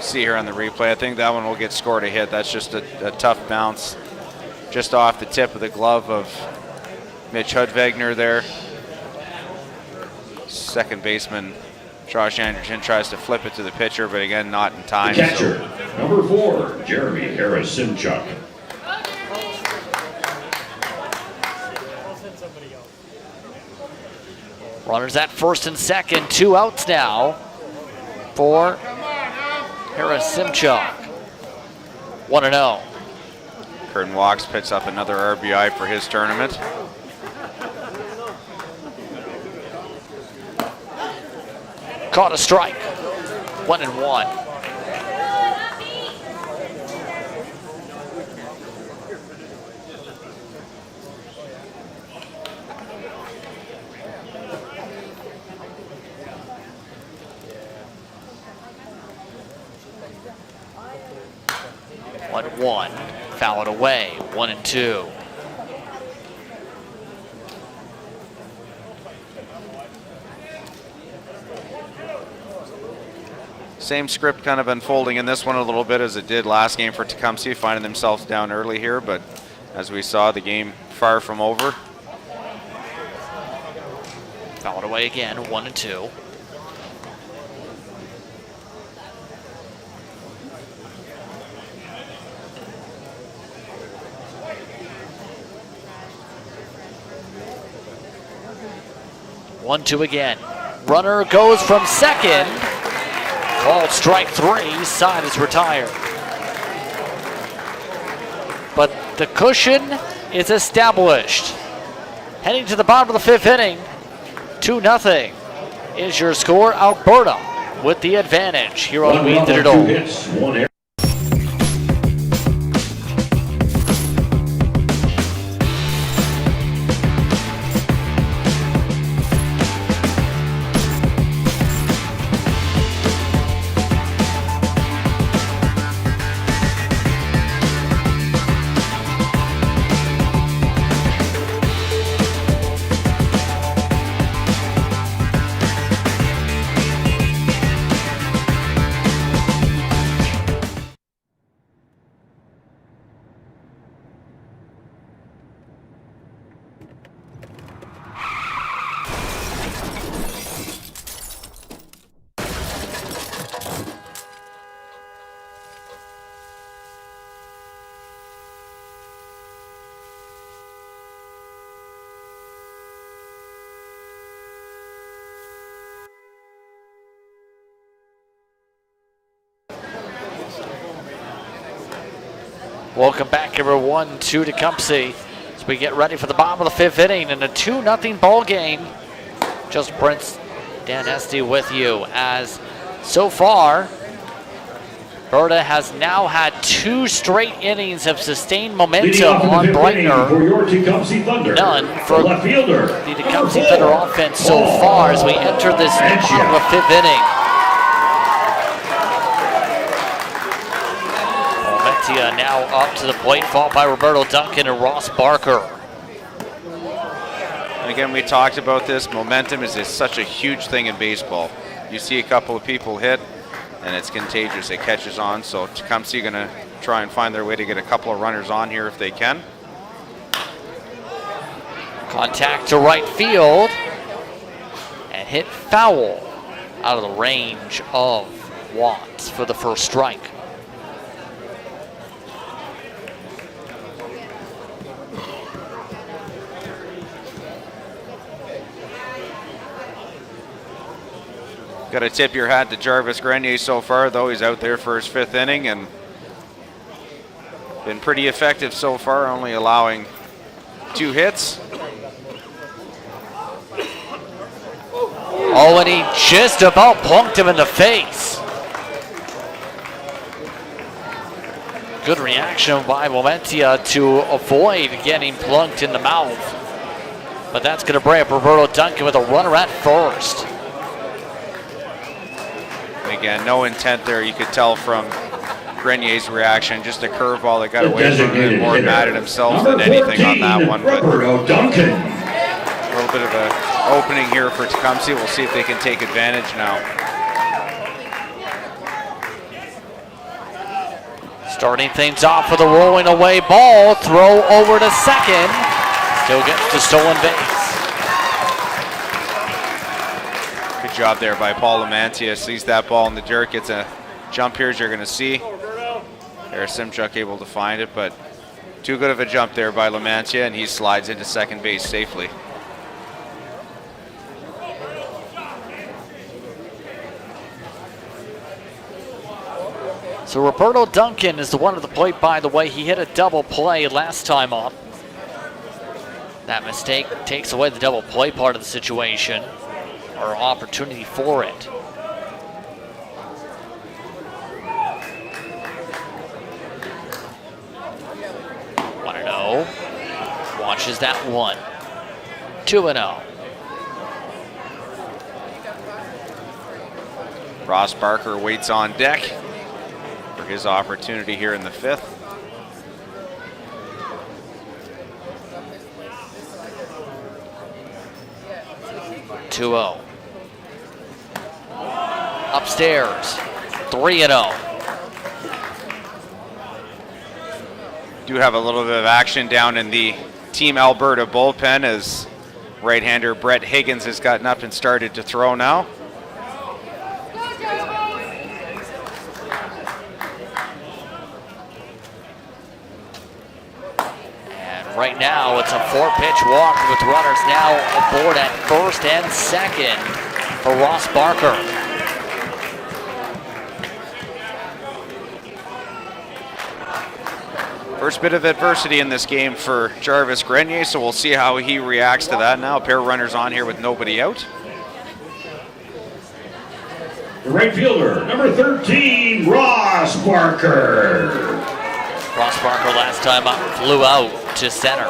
See here on the replay, I think that one will get scored a hit. That's just a tough bounce just off the tip of the glove of Mitch Hoodwagner there. Second baseman Josh Anderson tries to flip it to the pitcher, but again, not in time. The catcher, number 4, Jeremy Harris-Simchuk. Runners at first and second, 2 outs now for Harris-Simchuk. 1-0. Curtin Walks picks up another RBI for his tournament. Caught a strike. 1-1. One. Foul it away. 1-2. Same script kind of unfolding in this one a little bit as it did last game for Tecumseh, finding themselves down early here, but as we saw, the game far from over. Foul it away again. 1-2. One, two again. Runner goes from second. Called strike 3. Side is retired. But the cushion is established. Heading to the bottom of the 5th inning. 2-0 is your score. Alberta with the advantage here on Wii Digital. 2 hits, 1 error. Welcome back, everyone, to Tecumseh as we get ready for the bottom of the 5th inning in a 2-0 ball game. Just Prince, Dan Esty with you as so far, Alberta has now had 2 straight innings of sustained momentum on Brightner. For your Tecumseh Thunder, None for the left fielder, the Tecumseh Thunder offense so far as we enter this bottom of the 5th inning. Now up to the plate, fought by Roberto Duncan and Ross Barker. And again, we talked about this. Momentum is such a huge thing in baseball. You see a couple of people hit, and it's contagious. It catches on. So Tecumseh going to try and find their way to get a couple of runners on here if they can. Contact to right field, and hit foul out of the range of Watts for the first strike. Got to tip your hat to Jarvis Grenier so far, though. He's out there for his 5th inning and been pretty effective so far, only allowing 2 hits. Oh, and he just about plunked him in the face. Good reaction by Momentia to avoid getting plunked in the mouth. But that's going to bring up Roberto Duncan with a runner at first. And again, no intent there. You could tell from Grenier's reaction, just a curveball that got away from him, and more mad at himself than anything on that one. But Roberto Duncan. a little bit of an opening here for Tecumseh. We'll see if they can take advantage now. Starting things off with a rolling away ball. Throw over to second. Still gets the stolen base. Good job there by Paul Lamantia. Sees that ball in the dirt. Gets a jump here as you're going to see. There's Simchuk able to find it, but too good of a jump there by Lamantia, and he slides into second base safely. So Roberto Duncan is the one at the plate, by the way. He hit a double play last time up. That mistake takes away the double play part of the situation, or opportunity for it. Watches that one. 2-0. Ross Barker waits on deck for his opportunity here in the 5th. Upstairs, 3-0. Do have a little bit of action down in the Team Alberta bullpen as right-hander Brett Higgins has gotten up and started to throw now. And right now it's a 4-pitch walk with runners now aboard at first and second for Ross Barker. First bit of adversity in this game for Jarvis Grenier, so we'll see how he reacts to that now. A pair of runners on here with nobody out. The right fielder, number 13, Ross Barker. Ross Barker last time up flew out to center.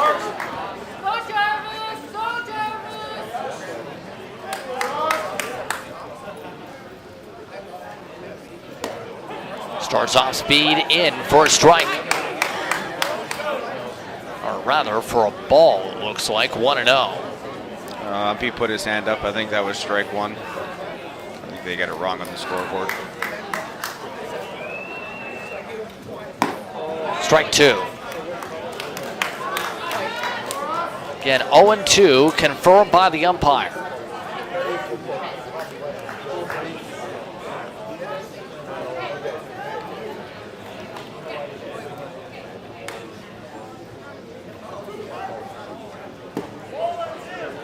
Starts off speed in for a strike. Or rather, for a ball, it looks like. 1-0. He put his hand up. I think that was strike one. I think they got it wrong on the scoreboard. Strike two. Again, 0-2, confirmed by the umpire.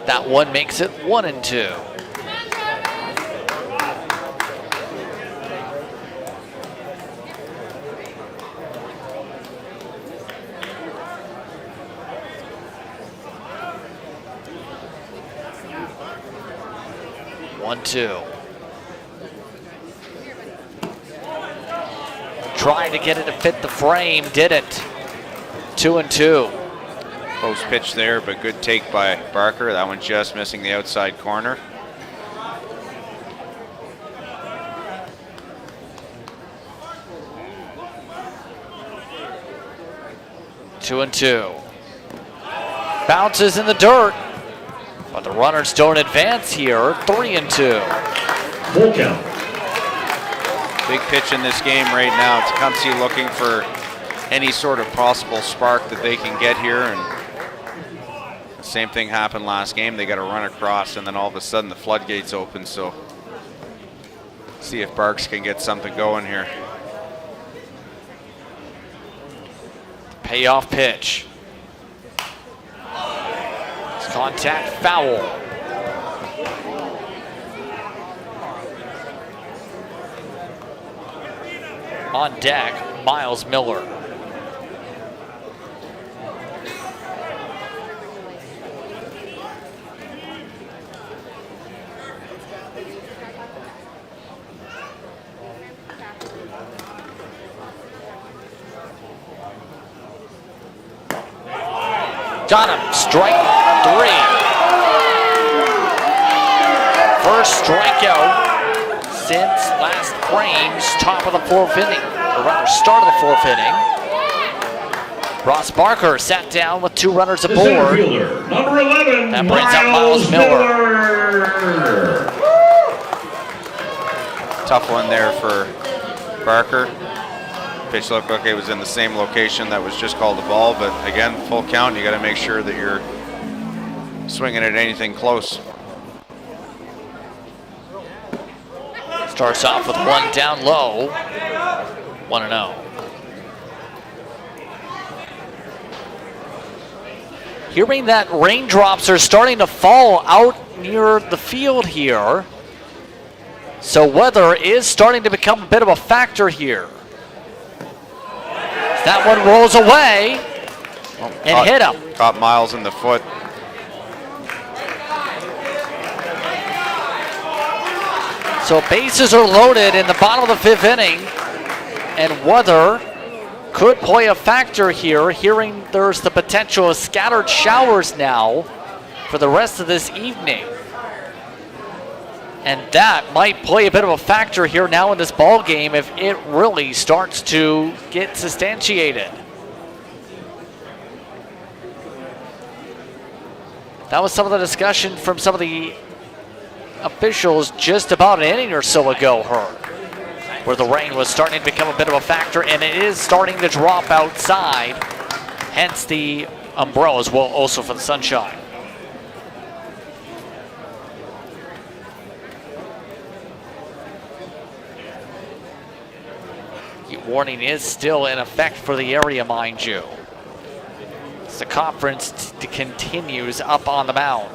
That one makes it 1-2. Tried to get it to fit the frame, didn't. 2-2. Close pitch there, but good take by Barker. That one just missing the outside corner. Two and two. Bounces in the dirt, but the runners don't advance here. 3-2. Full count. Big pitch in this game right now. Tecumseh looking for any sort of possible spark that they can get here, and the same thing happened last game. They got a run across, and then all of a sudden the floodgates open. So see if Barks can get something going here. Payoff pitch. It's contact foul. On deck, Miles Miller. Got him, strike 3. First strikeout since last frame's top of the 4th inning, or rather start of the 4th inning. Ross Barker sat down with 2 runners aboard. Center fielder, number 11, That brings up Miles Miller. Tough one there for Barker. Pitch looked like it was in the same location that was just called a ball, but again, full count. You got to make sure that you're swinging at anything close. Starts off with 1 down low. 1-0. Hearing that raindrops are starting to fall out near the field here. So weather is starting to become a bit of a factor here. That one rolls away and hit him. Caught Miles in the foot. So bases are loaded in the bottom of the 5th inning, and weather could play a factor here. Hearing there's the potential of scattered showers now for the rest of this evening. And that might play a bit of a factor here now in this ball game if it really starts to get substantiated. That was some of the discussion from some of the officials just about an inning or so ago, where the rain was starting to become a bit of a factor, and it is starting to drop outside, hence the umbrellas, well, also for the sunshine. Warning is still in effect for the area, mind you. As the conference continues up on the mound.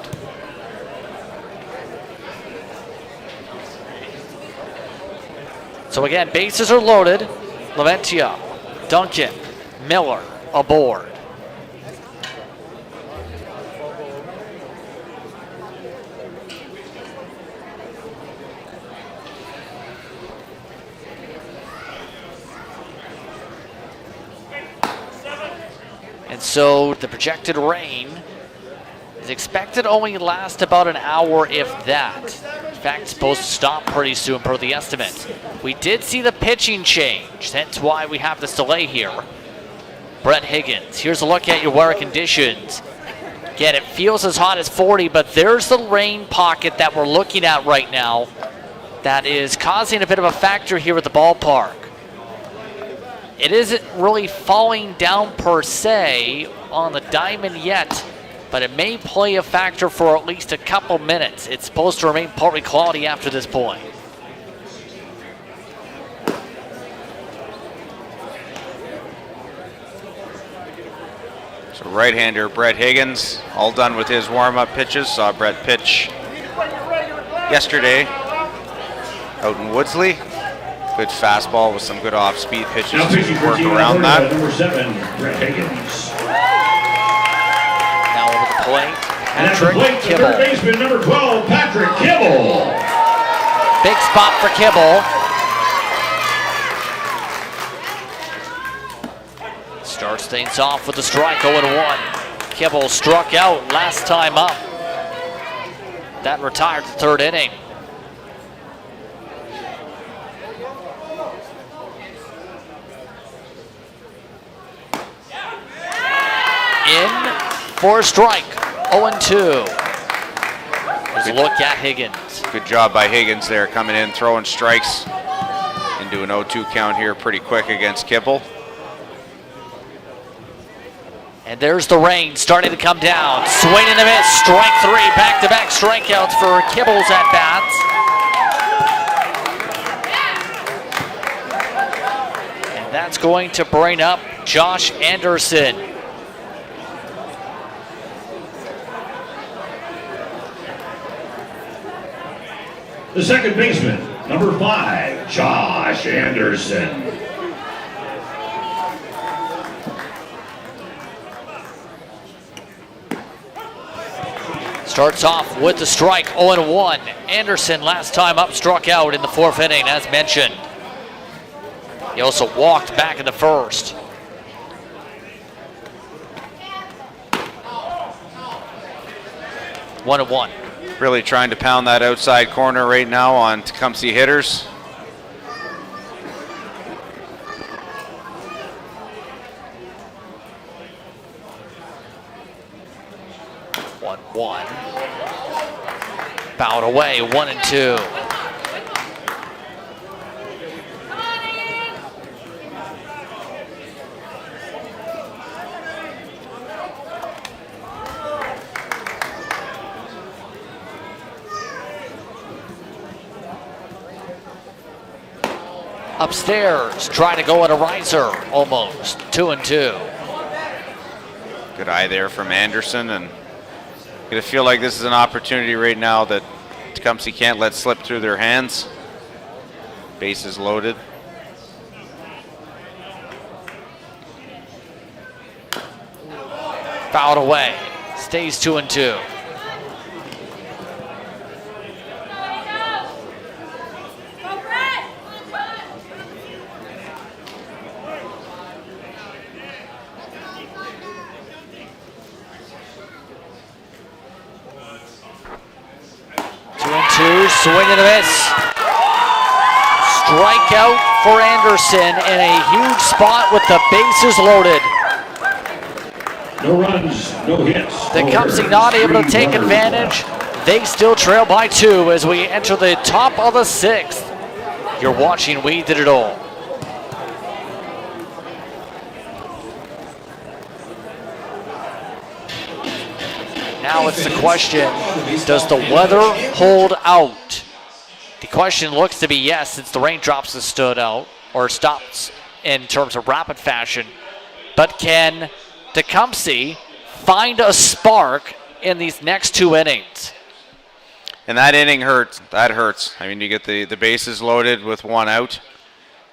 So again, bases are loaded. Laventia, Duncan, Miller aboard. And so the projected rain is expected to only last about an hour, if that. In fact, it's supposed to stop pretty soon per the estimate. We did see the pitching change. That's why we have this delay here. Brett Higgins. Here's a look at your weather conditions. Again, it feels as hot as 40, but there's the rain pocket that we're looking at right now that is causing a bit of a factor here at the ballpark. It isn't really falling down per se on the diamond yet, but it may play a factor for at least a couple minutes. It's supposed to remain partly cloudy after this point. So right-hander Brett Higgins, all done with his warm-up pitches. Saw Brett pitch yesterday out in Woodsley. Good fastball with some good off-speed pitches to work around that. Number 7, Brett Higgins. Now over the plate, And at the Patrick plate, the Kibble. third baseman, number 12, Patrick Kibble. Big spot for Kibble. Starts things off with a strike, 0-1. Kibble struck out last time up. That retired the 3rd inning. In for a strike, 0-2. Here's a look at Higgins. Good job by Higgins there, coming in, throwing strikes into an 0-2 count here pretty quick against Kibble. And there's the rain starting to come down. Swing and a miss, strike 3, back-to-back strikeouts for Kibble's at-bats. And that's going to bring up Josh Anderson. The second baseman, number 5, Josh Anderson. Starts off with the strike, 0-1. Anderson last time up struck out in the 4th inning, as mentioned. He also walked back in the 1st. One and one. Really trying to pound that outside corner right now on Tecumseh hitters. One. Fouled away, 1-2. Upstairs, trying to go at a riser, almost, 2-2. Good eye there from Anderson, and I feel like this is an opportunity right now that Tecumseh can't let slip through their hands. Bases loaded. Fouled away, stays 2-2. Swing and a miss. Strikeout for Anderson in a huge spot with the bases loaded. No runs, no hits. Tecumseh not able to take advantage. They still trail by 2 as we enter the top of the 6th. You're watching We Did It All. Now it's the question, does the weather hold out? The question looks to be yes, since the raindrops have stood out, or stopped in terms of rapid fashion. But can Tecumseh find a spark in these next 2 innings? And that inning hurts. That hurts. I mean, you get the bases loaded with 1 out,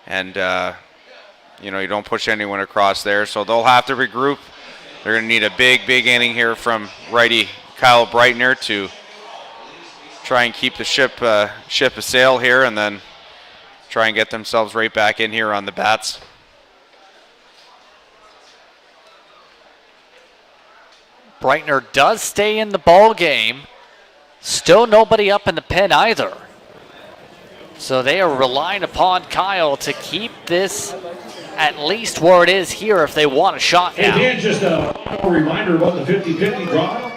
and you don't push anyone across there, so they'll have to regroup. They're going to need a big inning here from righty Kyle Breitner to try and keep the ship a sail here, and then try and get themselves right back in here on the bats. Breitner does stay in the ball game. Still nobody up in the pen either. So they are relying upon Kyle to keep this at least where it is here if they want a shot now. And just a reminder about the 50-50 draw.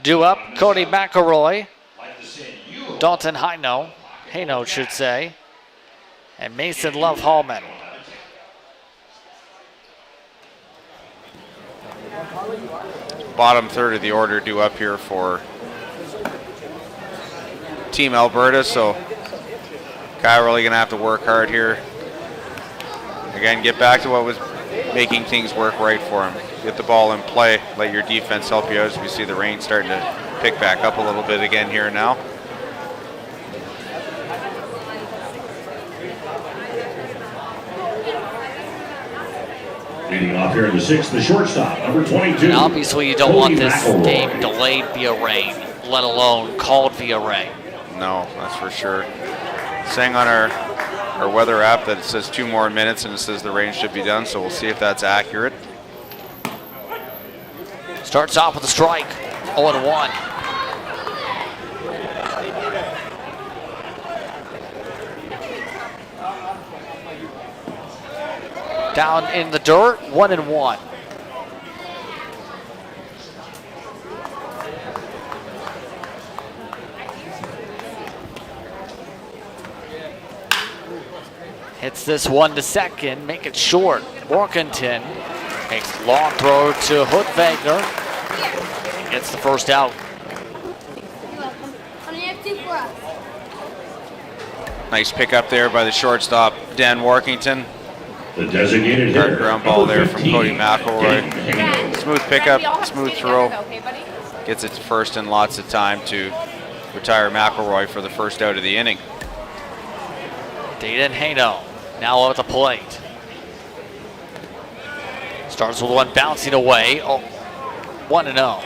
Due up, Cody McElroy, Dalton Haino should say, and Mason Love Hallman. Bottom third of the order due up here for Team Alberta, so Kyle really going to have to work hard here. Again, get back to what was making things work right for him. Get the ball in play, let your defense help you out, as we see the rain starting to pick back up a little bit again here now. Leading off here in the 6th, the shortstop, number 22. And obviously you don't want this game delayed via rain, let alone called via rain. No, that's for sure. Saying on our weather app that it says 2 more minutes and it says the rain should be done, so we'll see if that's accurate. Starts off with a strike, 0-1. Down in the dirt, 1-1. Hits this one to second, make it short. Morganton makes a long throw to Hood Wagner. Gets the first out. Nice pickup there by the shortstop, Dan Workington. The designated hitter, ground ball there from Cody McElroy. Smooth pickup, smooth throw. Gets it to first in lots of time to retire McElroy for the first out of the inning. Dayton Haino now at the plate. Starts with one bouncing away. 1-0.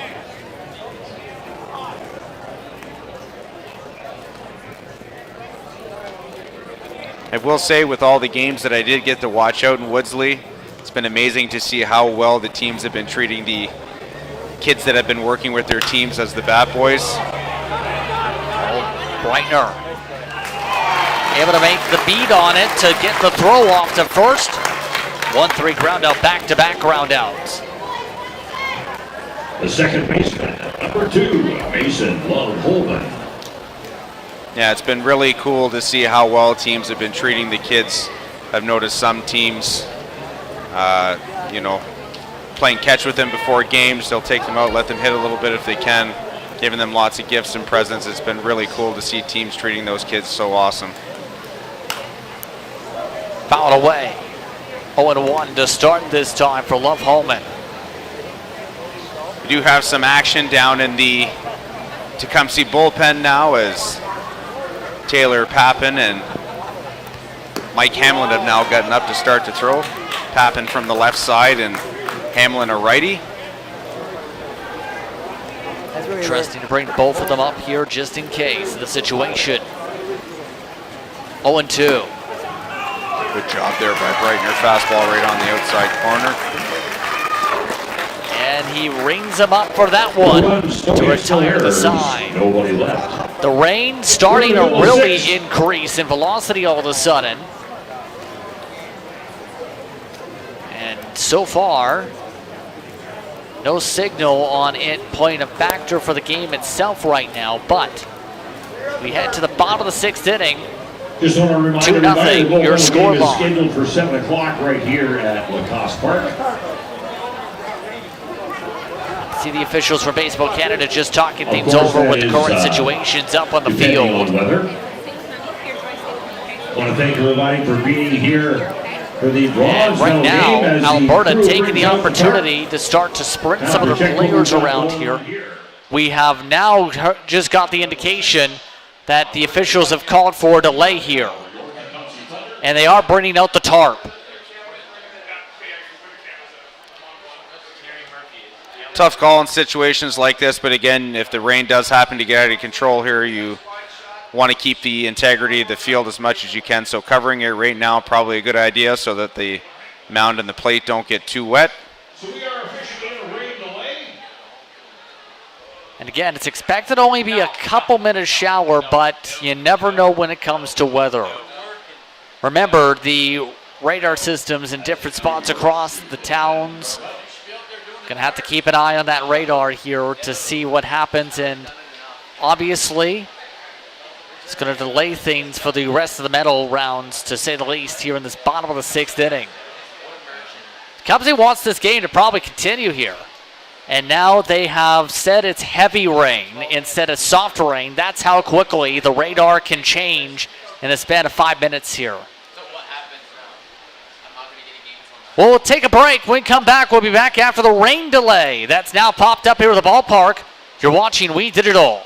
I will say, with all the games that I did get to watch out in Woodsley, it's been amazing to see how well the teams have been treating the kids that have been working with their teams as the bat boys. Breitner able to make the beat on it to get the throw off to first. 1-3 ground out, back-to-back ground outs. The second baseman, number 2, Mason Love Holman. Yeah, it's been really cool to see how well teams have been treating the kids. I've noticed some teams, playing catch with them before games. They'll take them out, let them hit a little bit if they can, giving them lots of gifts and presents. It's been really cool to see teams treating those kids so awesome. Fouled away. 0-1 to start this time for Love Holman. We do have some action down in the Tecumseh bullpen now, as Taylor Pappen and Mike Hamlin have now gotten up to start to throw. Pappen from the left side and Hamlin a righty. Interesting to bring both of them up here just in case of the situation. 0-2. Good job there by Breitner. Fastball right on the outside corner. And he rings him up for that one to retire the side. Nobody left. The rain starting to really increase in velocity all of a sudden. And so far, no signal on it playing a factor for the game itself right now, but we head to the bottom of the 6th inning. Just want to remind 2-0, everybody, the your game score is line. scheduled for 7 o'clock right here at Lacoste Park. See the officials from Baseball Canada just talking things course, over with that the current is, situations up on the depending field. on weather. I want to thank everybody for being here for the And bronze right medal now, game as the Alberta crew taking brings the out the opportunity to start to sprint park. some of Now, the check what players we've got around going here. on here. We have now just got the indication that the officials have called for a delay here. And they are bringing out the tarp. Tough call in situations like this, but again, if the rain does happen to get out of control here, you want to keep the integrity of the field as much as you can. So covering it right now, probably a good idea so that the mound and the plate don't get too wet. So we are officially in a rain delay. And again, it's expected to only be a couple minutes shower, but you never know when it comes to weather. Remember, the radar systems in different spots across the towns. Gonna have to keep an eye on that radar here to see what happens, and obviously it's gonna delay things for the rest of the medal rounds, to say the least, here in this bottom of the 6th inning. Tecumseh wants this game to probably continue here. And now they have said it's heavy rain instead of soft rain. That's how quickly the radar can change in the span of 5 minutes here. Well, we'll take a break. When we come back, we'll be back after the rain delay. That's now popped up here at the ballpark. You're watching We Did It All.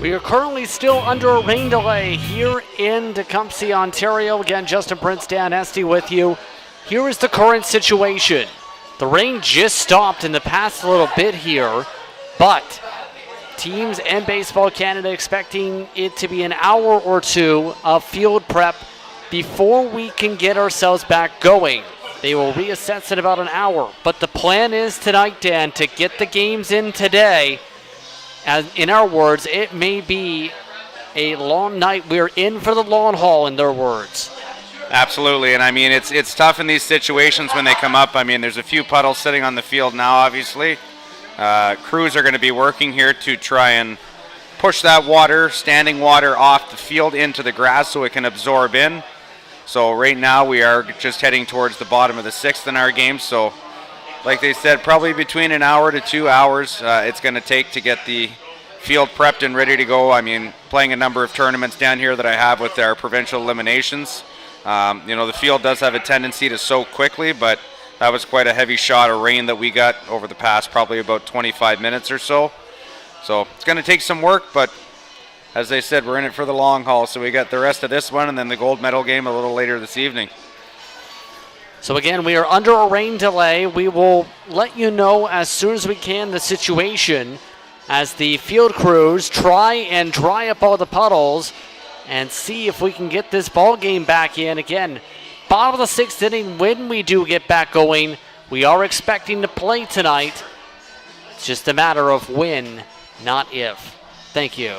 We are currently still under a rain delay here in Tecumseh, Ontario. Again, Justin Prince, Dan Esty with you. Here is the current situation. The rain just stopped in the past little bit here, but teams and Baseball Canada expecting it to be an hour or two of field prep before we can get ourselves back going. They will reassess in about an hour, but the plan is tonight, Dan, to get the games in today. As in our words, it may be a long night. We're in for the long haul, in their words. Absolutely, and I mean, it's tough in these situations when they come up. I mean, there's a few puddles sitting on the field now, obviously. Crews are going to be working here to try and push that water, standing water, off the field into the grass so it can absorb in. So right now we are just heading towards the bottom of the sixth in our game. So like they said, probably between an hour to 2 hours it's going to take to get the field prepped and ready to go. I mean, playing a number of tournaments down here that I have with our provincial eliminations. The field does have a tendency to soak quickly, but that was quite a heavy shot of rain that we got over the past probably about 25 minutes or so. So it's going to take some work, but as they said, we're in it for the long haul. So we got the rest of this one and then the gold medal game a little later this evening. So again, we are under a rain delay. We will let you know as soon as we can the situation as the field crews try and dry up all the puddles and see if we can get this ball game back in. Again, bottom of the sixth inning when we do get back going. We are expecting to play tonight. It's just a matter of when, not if. Thank you.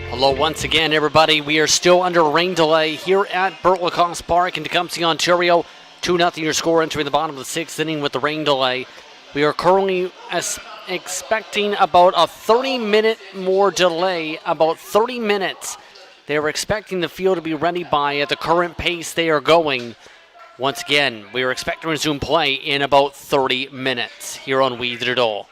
Hello once again, everybody. We are still under rain delay here at Bert Lacoste Park in Tecumseh, Ontario. 2-0 your score entering the bottom of the sixth inning with the rain delay. We are currently expecting about a 30-minute more delay, about 30 minutes. They were expecting the field to be ready by at the current pace they are going. Once again, we are expecting to resume play in about 30 minutes here on We the Duel.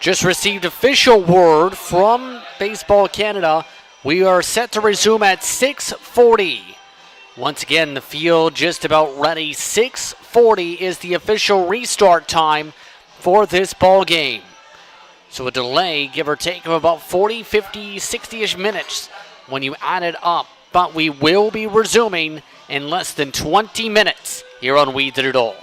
Just received official word from Baseball Canada. We are set to resume at 6:40. Once again, the field just about ready. 6:40 is the official restart time for this ball game. So a delay, give or take, of about 40, 50, 60-ish minutes when you add it up. But we will be resuming in less than 20 minutes here on We Did It All.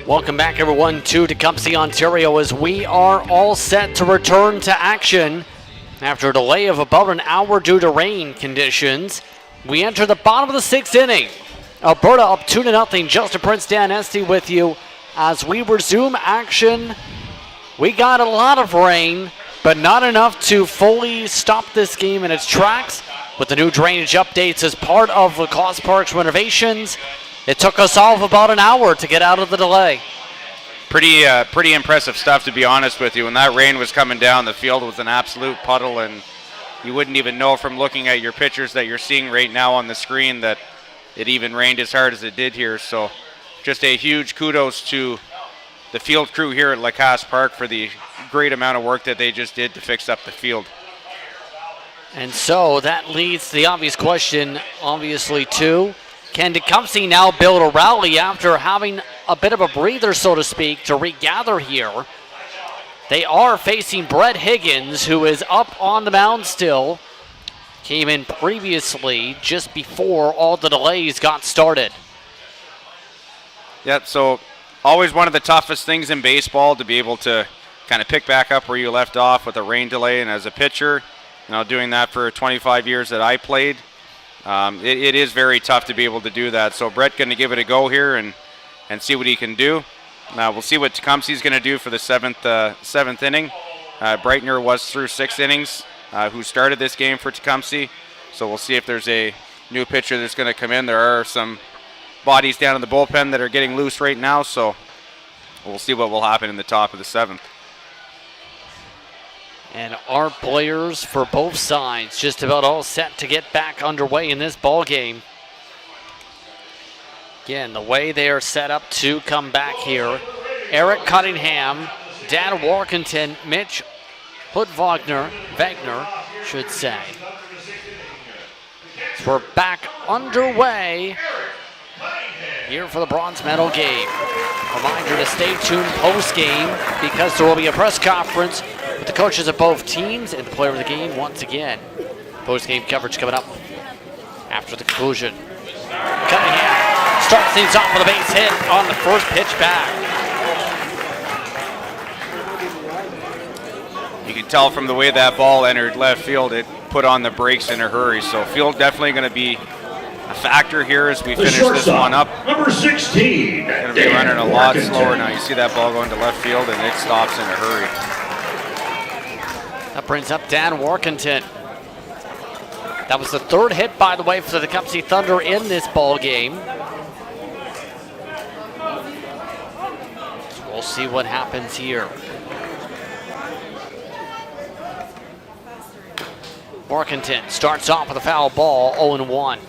Welcome back, everyone, to Tecumseh, Ontario, as we are all set to return to action after a delay of about an hour due to rain conditions. We enter the bottom of the 6th inning. Alberta up 2-0. Justin Prince, Dan Esty with you as we resume action. We got a lot of rain, but not enough to fully stop this game in its tracks. With the new drainage updates as part of Lacoste Park's renovations, it took us all of about an hour to get out of the delay. Pretty impressive stuff, to be honest with you. When that rain was coming down, the field was an absolute puddle, and you wouldn't even know from looking at your pictures that you're seeing right now on the screen that it even rained as hard as it did here. So just a huge kudos to the field crew here at Lacoste Park for the great amount of work that they just did to fix up the field. And so that leads to the obvious question, obviously, too. Can Tecumseh now build a rally after having a bit of a breather, so to speak, to regather here? They are facing Brett Higgins, who is up on the mound still. Came in previously, just before all the delays got started. Yep, so always one of the toughest things in baseball to be able to kind of pick back up where you left off with a rain delay. And as a pitcher, doing that for 25 years that I played, it is very tough to be able to do that. So Brett going to give it a go here and see what he can do. We'll see what Tecumseh's going to do for the seventh inning. Breitner was through 6 innings, who started this game for Tecumseh. So we'll see if there's a new pitcher that's going to come in. There are some bodies down in the bullpen that are getting loose right now, so we'll see what will happen in the top of the 7th. And our players for both sides just about all set to get back underway in this ball game. Again, the way they are set up to come back here. Eric Cunningham, Dan Warkentin, Mitch Wagner, should say. So we're back underway here for the bronze medal game. Reminder to stay tuned post-game because there will be a press conference with the coaches of both teams and the player of the game once again. Post-game coverage coming up after the conclusion. Cunningham starts things off with a base hit on the first pitch back. You can tell from the way that ball entered left field, it put on the brakes in a hurry. So field definitely going to be a factor here as we finish this one up. Number 16. Going to be running a lot slower now. You see that ball going to left field and it stops in a hurry. That brings up Dan Warkentin. That was the 3rd hit, by the way, for the Tecumseh Thunder in this ball game. So we'll see what happens here. Warkentin starts off with a foul ball, 0-1.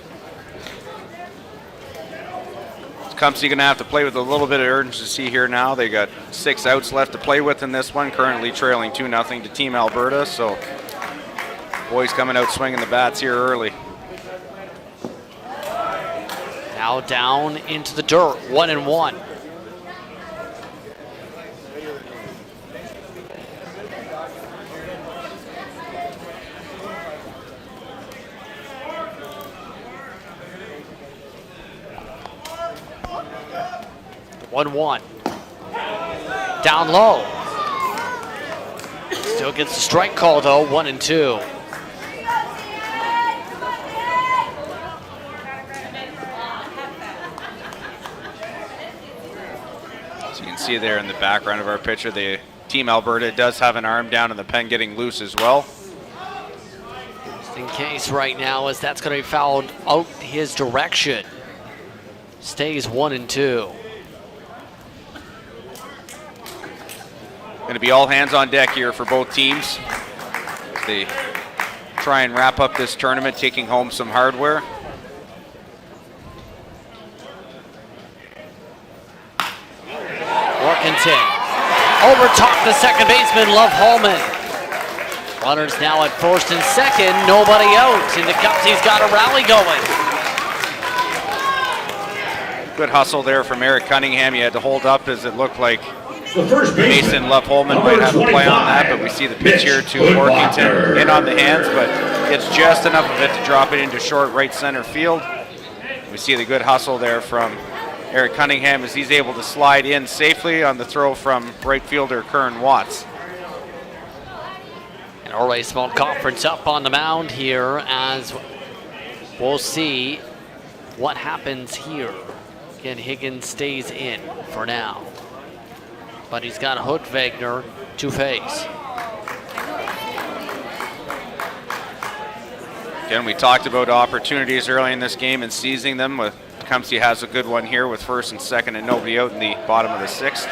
Tecumseh going to have to play with a little bit of urgency here now. They got 6 outs left to play with in this one, currently trailing 2-0 to Team Alberta. So boys coming out swinging the bats here early. Now down into the dirt, 1-1. Down low. Still gets the strike call though, 1-2. So you can see there in the background of our picture, the Team Alberta does have an arm down in the pen getting loose as well. Just in case right now, as that's going to be fouled out his direction. Stays 1-2. Going to be all hands on deck here for both teams. They try and wrap up this tournament, taking home some hardware. Warkentin over top the second baseman, Love Holman. Runners now at first and second, nobody out, and Tecumseh's got a rally going. Good hustle there from Eric Cunningham. He had to hold up as it looked like The first baseman, Mason Love Holman might have a play on that, but we see the pitch here to Warkentin in on the hands, but it's just enough of it to drop it into short right center field. We see the good hustle there from Eric Cunningham as he's able to slide in safely on the throw from right fielder Kern Watts. And Norway Small Conference up on the mound here as we'll see what happens here. Again, Higgins stays in for now. But he's got Hood Wagner to face. Again, we talked about opportunities early in this game and seizing them. With Tecumseh has a good one here with first and second and nobody out in the bottom of the sixth.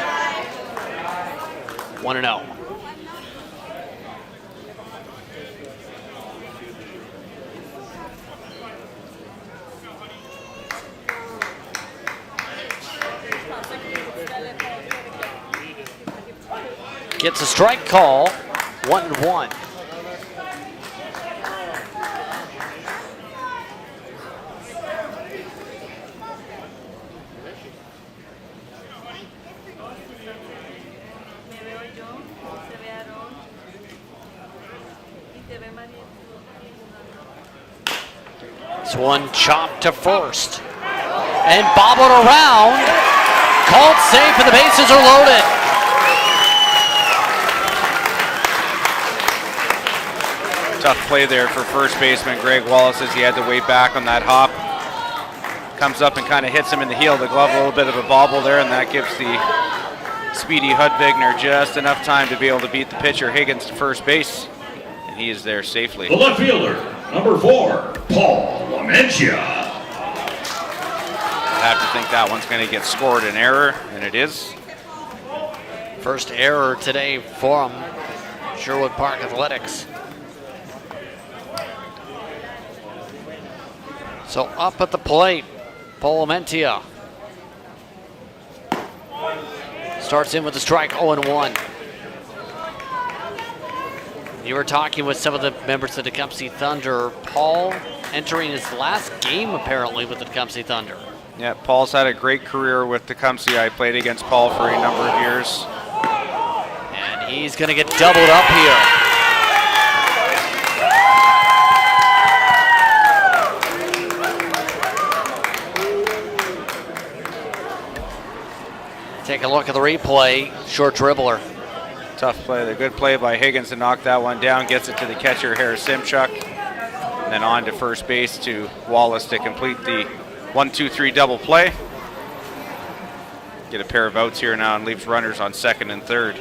1-0. Gets a strike call, 1-1. This one chopped to first and bobbled around. Called safe and the bases are loaded. Tough play there for first baseman Greg Wallace as he had to wait back on that hop. Comes up and kind of hits him in the heel of the glove, a little bit of a bobble there, and that gives the speedy Hudvigner just enough time to be able to beat the pitcher Higgins to first base. And he is there safely. The left fielder, number 4, Paul Lamentia. I have to think that one's going to get scored an error, and it is. First error today from Sherwood Park Athletics. So up at the plate, Paul Lamentia. Starts in with a strike, 0-1. You were talking with some of the members of the Tecumseh Thunder. Paul entering his last game apparently with the Tecumseh Thunder. Yeah, Paul's had a great career with Tecumseh. I played against Paul for a number of years. And he's going to get doubled up here. Take a look at the replay. Short dribbler. Tough play. The good play by Higgins to knock that one down. Gets it to the catcher, Harris Simchuk. And then on to first base to Wallace to complete the 1-2-3 double play. Get a pair of outs here now and leaves runners on second and third.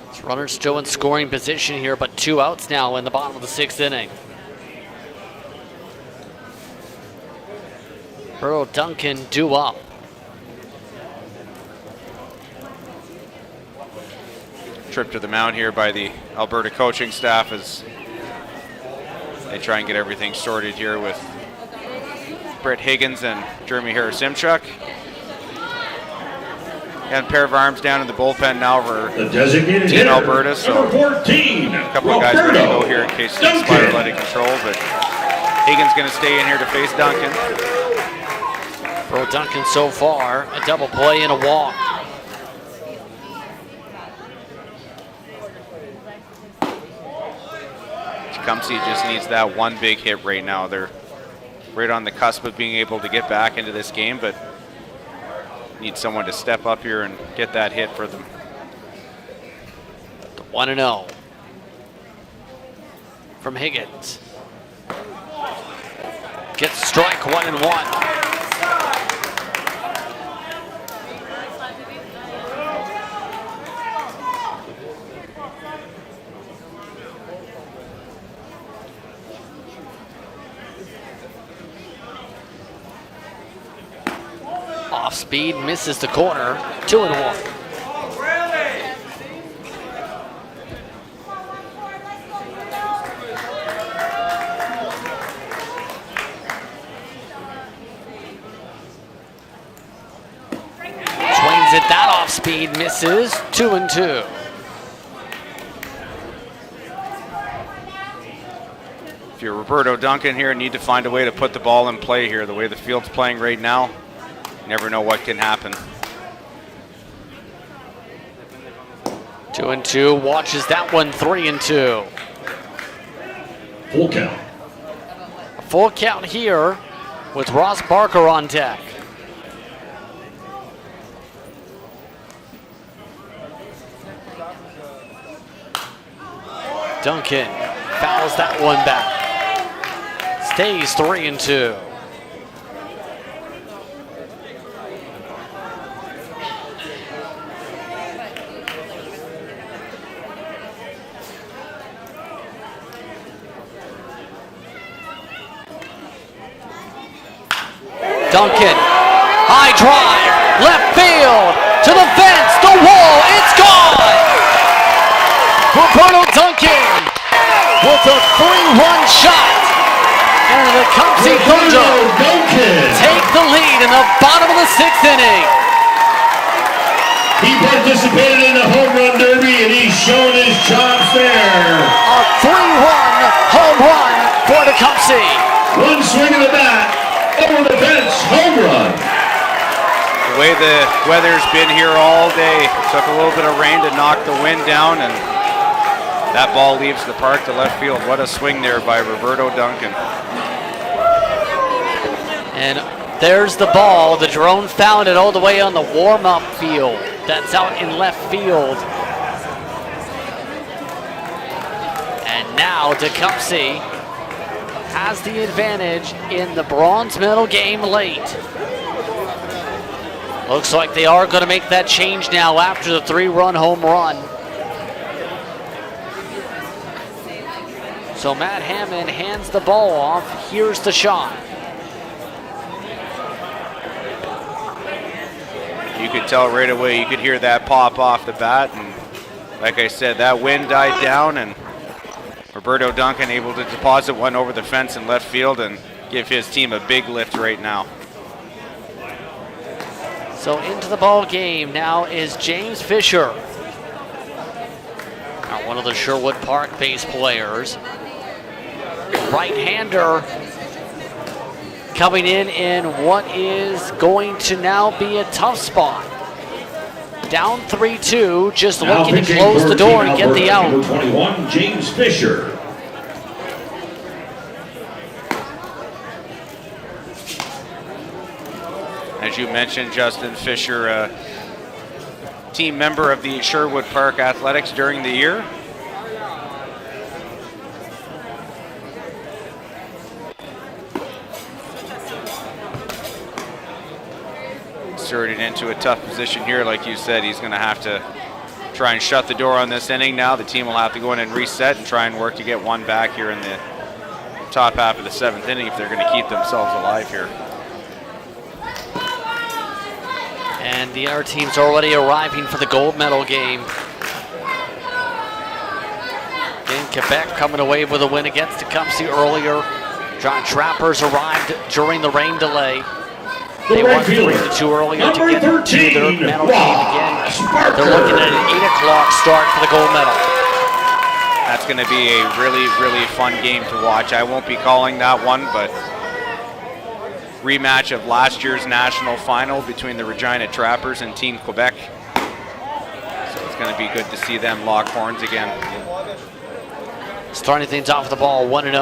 This runner's still in scoring position here, but 2 outs now in the bottom of the 6th inning. Burrow Duncan due up. Trip to the mound here by the Alberta coaching staff as they try and get everything sorted here with Brett Higgins and Jeremy Harris Simchuk. And a pair of arms down in the bullpen now for The designated Team hitter, Alberta. So number 14, a couple of guys ready to go here in case the Duncan. Spider let it control, but Higgins going to stay in here to face Duncan. Burrow Duncan so far, a double play and a walk. Tecumseh just needs that one big hit right now. They're right on the cusp of being able to get back into this game, but need someone to step up here and get that hit for them. The 1-0 from Higgins. Gets a strike, 1-1. Off speed, misses the corner, 2-1. Swings it that off speed, misses, 2-2. If you're Roberto Duncan here, need to find a way to put the ball in play here. The way the field's playing right now, never know what can happen. 2-2, watches that one, 3-2. Full count. A full count here with Ross Barker on deck. Duncan fouls that one back. Stays 3-2. Duncan, high drive, left field, to the fence, the wall, it's gone! Roberto Duncan with a 3-run shot. And the Tecumseh Thunder take the lead in the bottom of the 6th inning. He participated in the home run derby and he's shown his chops there. A 3-run home run for Tecumseh. One swing of the bat, over the fence, home run. The way the weather's been here all day, took a little bit of rain to knock the wind down, and that ball leaves the park to left field. What a swing there by Roberto Duncan. And there's the ball. The drone found it all the way on the warm-up field. That's out in left field. And now Tecumseh has the advantage in the bronze medal game late. Looks like they are going to make that change now after the 3-run home run. So Matt Hammond hands the ball off. Here's the shot. You could tell right away, you could hear that pop off the bat, and like I said, that wind died down, and Roberto Duncan able to deposit one over the fence in left field and give his team a big lift right now. So into the ball game now is James Fisher, one of the Sherwood Park base players. Right-hander coming in what is going to now be a tough spot. Down 3-2, just Now looking to pitching close for the door Team and get the Alberta, out. number 21, James Fisher. As you mentioned, Justin Fisher, team member of the Sherwood Park Athletics during the year. Inserted into a tough position here, like you said, he's going to have to try and shut the door on this inning now. The team will have to go in and reset and try and work to get one back here in the top half of the 7th inning if they're going to keep themselves alive here. And the other team's already arriving for the gold medal game. Again, Quebec coming away with a win against Tecumseh earlier. John Trappers arrived during the rain delay. They won 3-2 earlier to get to their medal game again. They're looking at an 8 o'clock start for the gold medal. That's going to be a really, really fun game to watch. I won't be calling that one, but rematch of last year's national final between the Regina Trappers and Team Quebec. So it's going to be good to see them lock horns again. Starting things off with the ball, 1-0.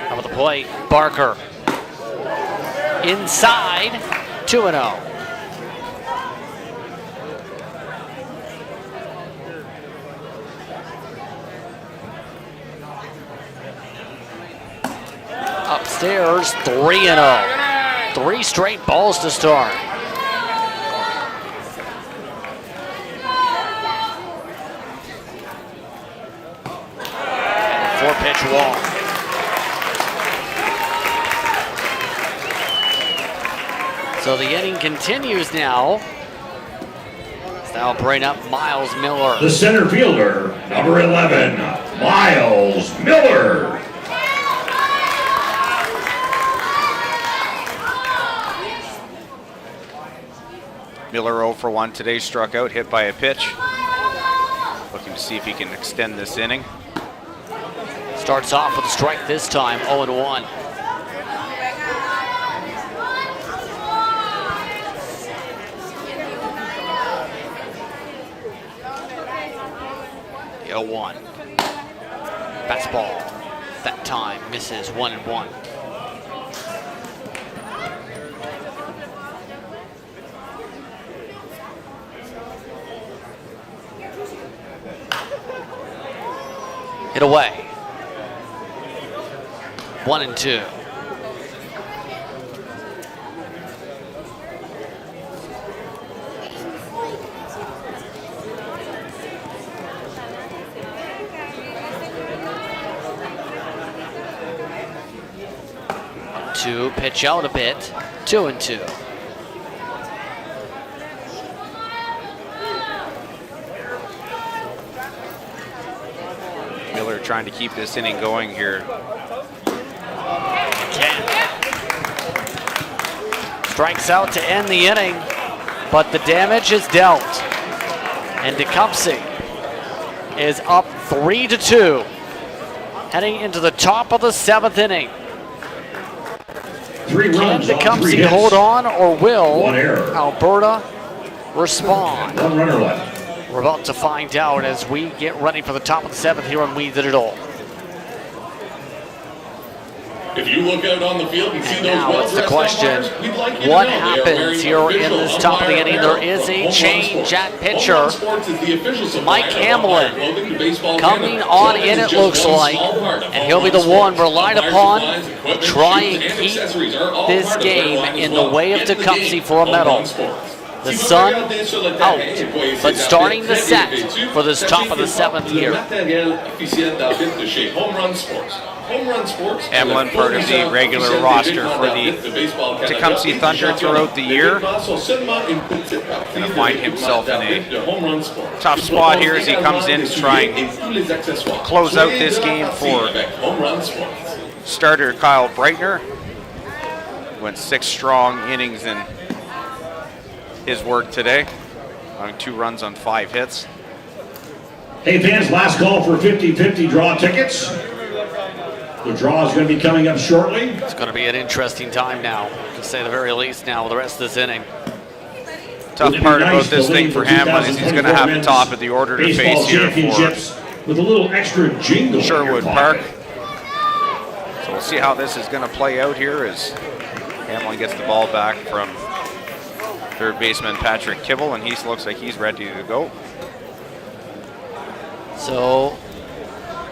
Out of the plate, Barker. Inside, 2-0. Upstairs, 3-0. 3 straight balls to start. And a 4-pitch walk. So the inning continues now. That'll bring up Miles Miller. The center fielder, number 11, Miles Miller. Miller 0 for 1 today, struck out, hit by a pitch. Looking to see if he can extend this inning. Starts off with a strike this time, 0-1. The 0-1. Fastball. That time misses, 1-1. hit away. 1-2. Two, pitch out a bit. 2-2. Miller trying to keep this inning going here. Strikes out to end the inning, but the damage is dealt. And Tecumseh is up 3-2, heading into the top of the 7th inning. Can Tecumseh hold on, or will Alberta respond? One runner left. We're about to find out as we get ready for the top of the 7th here on We Did It All. If you look out on the field and see those Now it's the question, what happens here in this top of the inning? There is a change at pitcher. Mike Hamlin coming on in, it looks like, and he'll be the one relied upon to try and keep this game in the way of Tecumseh for a medal. The sun out, but starting the set for this top of the 7th year. Hamlin, part of the regular roster for the Tecumseh Thunder throughout the year. Going to find himself in a tough spot here as he comes in to try and close out this game for starter Kyle Breitner. Went 6 strong innings in his work today, allowing 2 runs on 5 hits. Hey fans, last call for 50-50 draw tickets. The draw is going to be coming up shortly. It's going to be an interesting time now, to say the very least now, the rest of this inning. Tough part about this thing for Hamlin is he's going to have the top of the order to face here for with a little extra jingle Sherwood Park. So we'll see how this is going to play out here as Hamlin gets the ball back from third baseman Patrick Kibble, and he looks like he's ready to go. So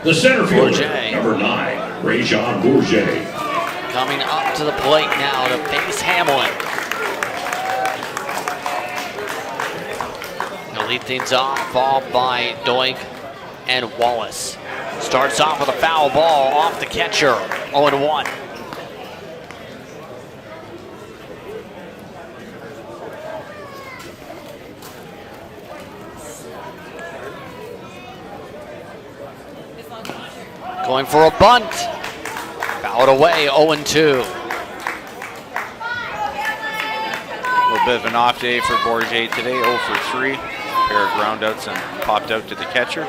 the center fielder, number 9, Rajon Bourget. Coming up to the plate now to face Hamlin. He'll lead things off, followed by Doig and Wallace. Starts off with a foul ball off the catcher, 0-1. Going for a bunt. Fouled away, 0-2. A little bit of an off day for Bourget today, 0 for 3. Pair of groundouts and popped out to the catcher.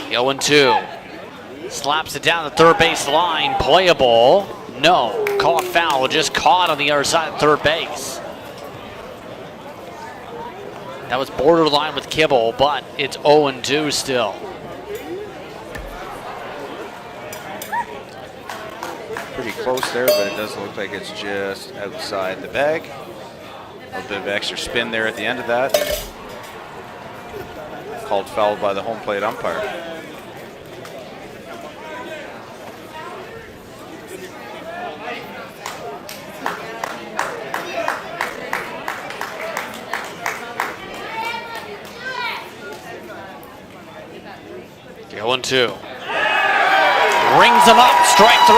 The 0-2. Slaps it down the third base line. Playable. No. Called foul. Just caught on the other side of third base. That was borderline with Kibble, but it's 0-2 still. Pretty close there, but it doesn't look like it's just outside the bag. A little bit of extra spin there at the end of that. Called foul by the home plate umpire. The 0-2. Rings him up, strike 3.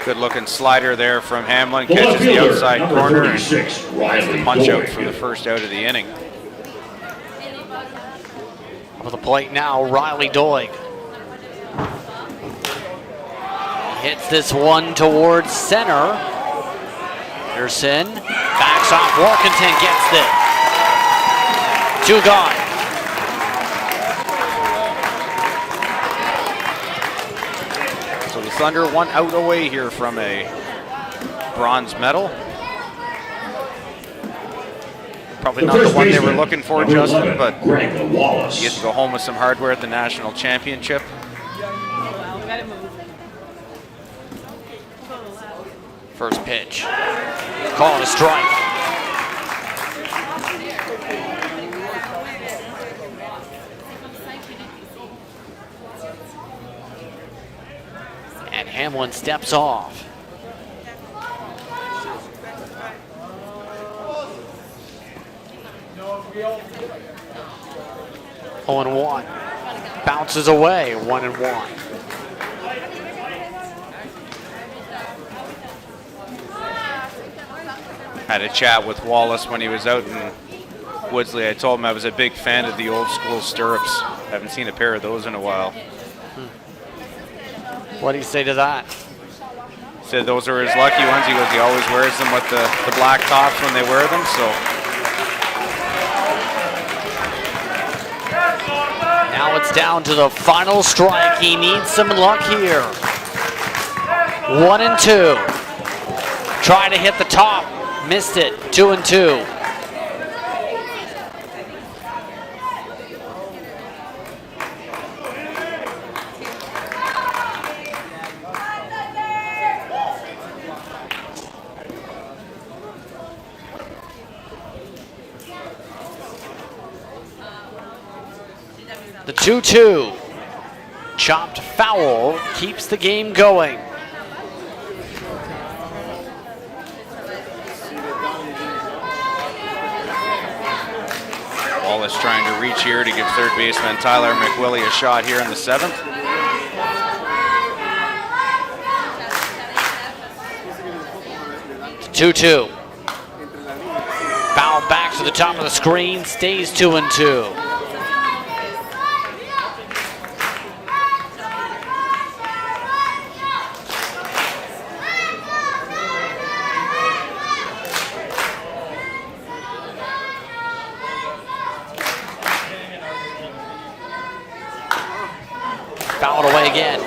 Good looking slider there from Hamlin. Catches the outside corner and punch out for the first out of the inning. With the plate now, Riley Doig. Hits this one towards center. Anderson backs off. Workington gets this. 2 gone. So the Thunder 1 out away here from a bronze medal. Probably not the one they were looking for, Justin, but you get to go home with some hardware at the national championship. First pitch. Call it a strike. And Hamlin steps off. Oh, and 1. Bounces away, 1-1. Had a chat with Wallace when he was out in Woodsley. I told him I was a big fan of the old school stirrups. Haven't seen a pair of those in a while. What do you say to that? Said those are his lucky ones. He goes, he always wears them with the black tops when they wear them, so. Now it's down to the final strike. He needs some luck here. 1-2. Try to hit the top. Missed it. 2-2. The 2-2. Chopped foul keeps the game going. Wallace trying to reach here to give third baseman Tyler McWillie a shot here in the 7th. The 2-2. Foul back to the top of the screen. Stays 2-2. Fouled away again.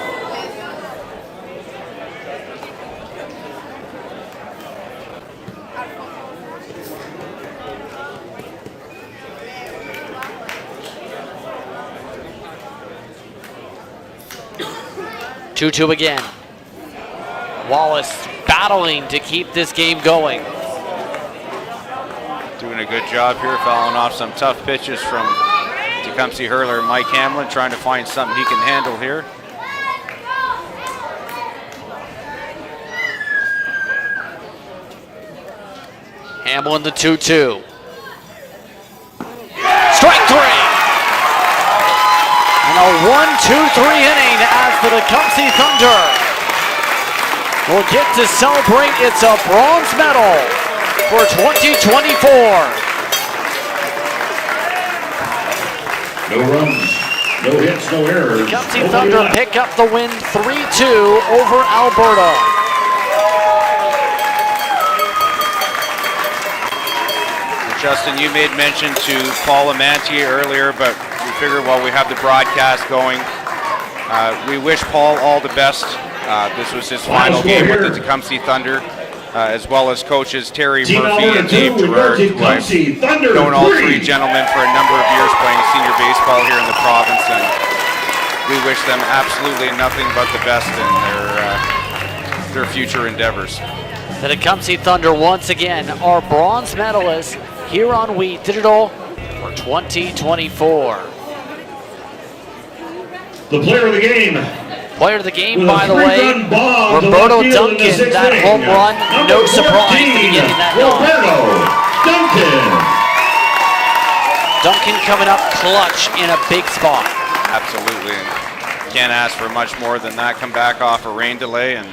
Two-two again. Wallace battling to keep this game going. Doing a good job here, fouling off some tough pitches from Tecumseh hurler Mike Hamlin, trying to find something he can handle here. Hamlin the 2-2. Strike 3. And a 1-2-3 inning as the Tecumseh Thunder will get to celebrate its a bronze medal for 2024. No runs, no hits, no errors. Tecumseh Thunder pick up the win 3-2 over Alberta. Justin, you made mention to Paul Amanti earlier, but we figured while we have the broadcast going, we wish Paul all the best. This was his final game with the Tecumseh Thunder, as well as coaches Terry Murphy and Dave Gerard, who I've known all three gentlemen for a number of years playing senior baseball here in the province, and we wish them absolutely nothing but the best in their future endeavors. The Tecumseh Thunder once again are bronze medalists here on Wheat Digital for 2024. The player of the game. Player of the game, by the way, Roberto Duncan, that home run, no surprise to be getting that Roberto Duncan. Duncan coming up clutch in a big spot. Absolutely, and can't ask for much more than that. Come back off a rain delay and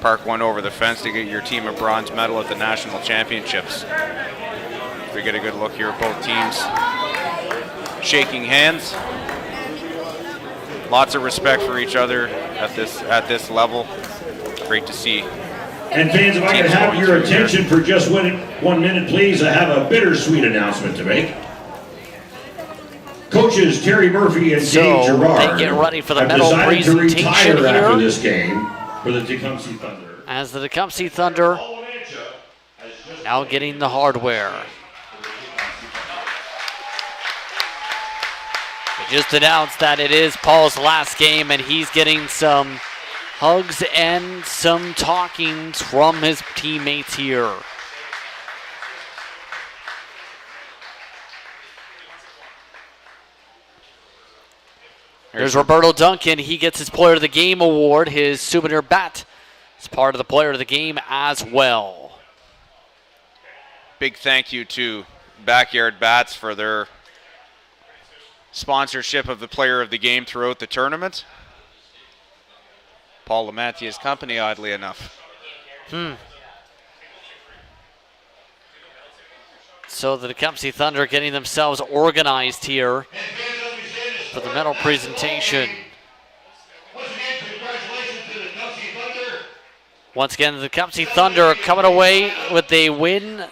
park one over the fence to get your team a bronze medal at the national championships. We get a good look here at both teams shaking hands. Lots of respect for each other at this level. Great to see. And fans, if I could have your attention for just 1 minute, please. I have a bittersweet announcement to make. Coaches Terry Murphy and Dave Gerard they get ready for the have medal decided to presentation retire after here this game for the Tecumseh Thunder. as the Tecumseh Thunder now getting the hardware. They just announced that it is Paul's last game and he's getting some hugs and some talkings from his teammates here. There's Roberto Duncan. He gets his Player of the Game award. His souvenir bat is part of the Player of the Game as well. Big thank you to Backyard Bats for their sponsorship of the Player of the Game throughout the tournament. Paul Lamantia's company, oddly enough. So the Tecumseh Thunder getting themselves organized here for the medal presentation. Once again, the Tecumseh Thunder coming away with a win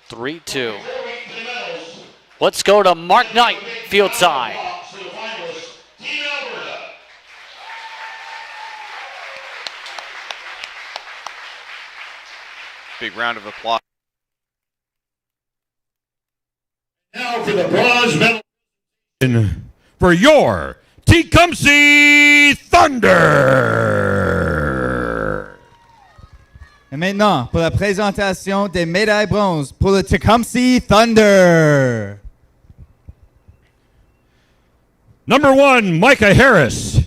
3-2. Let's go to Mark Knight, field side. Big round of applause. Now for the bronze medal. For your Tecumseh Thunder. Et maintenant, pour la présentation des médailles bronze pour le Tecumseh Thunder. Number 1, Micah Harris.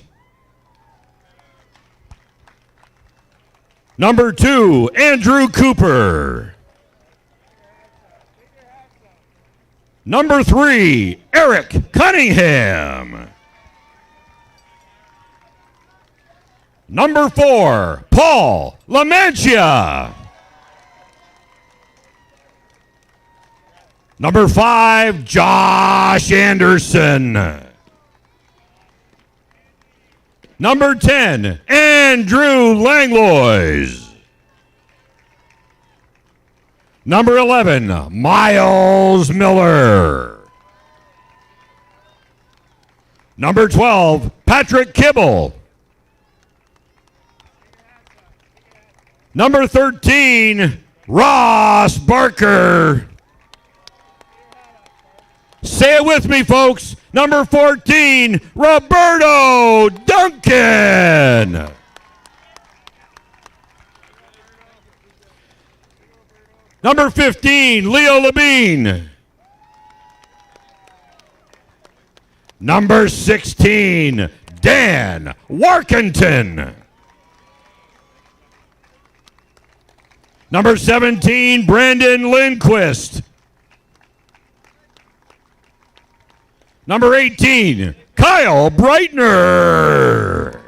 Number 2, Andrew Cooper. Number 3, Eric Cunningham. Number 4, Paul LaMantia. Number 5, Josh Anderson. Number 10, Andrew Langlois. Number 11, Miles Miller. Number 12, Patrick Kibble. Number 13, Ross Barker. Say it with me, folks. Number 14, Roberto Duncan. Number 15, Leo Labine. Number 16, Dan Warkentin. Number 17, Brandon Lindquist. Number 18, Kyle Breitner.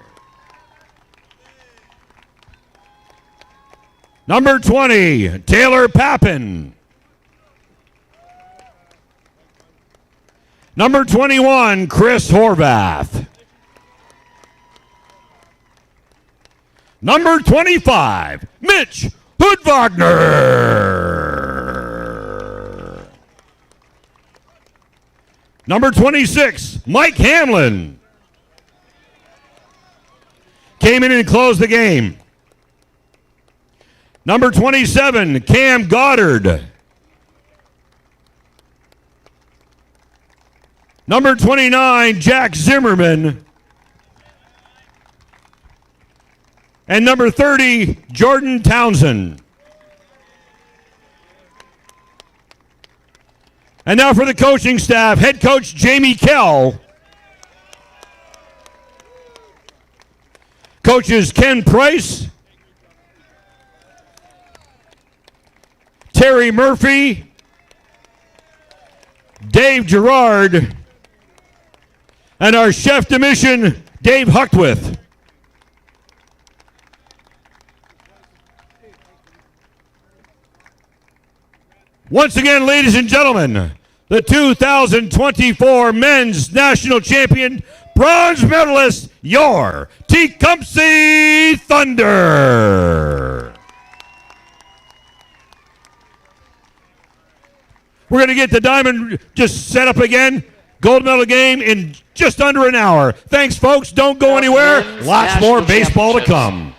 Number 20, Taylor Pappin. Number 21, Chris Horvath. Number 25, Mitch Hoodwagner. Number 26, Mike Hamlin. Came in and closed the game. Number 27, Cam Goddard. Number 29, Jack Zimmerman. And number 30, Jordan Townsend. And now for the coaching staff, head coach Jamie Kell. Coaches Ken Price, Terry Murphy, Dave Gerard, and our chef de mission, Dave Huckwith. Once again, ladies and gentlemen, the 2024 Men's National Champion bronze medalist, your Tecumseh Thunder. We're going to get the diamond just set up again. Gold medal game in just under an hour. Thanks, folks. Don't go anywhere. Lots more baseball to come.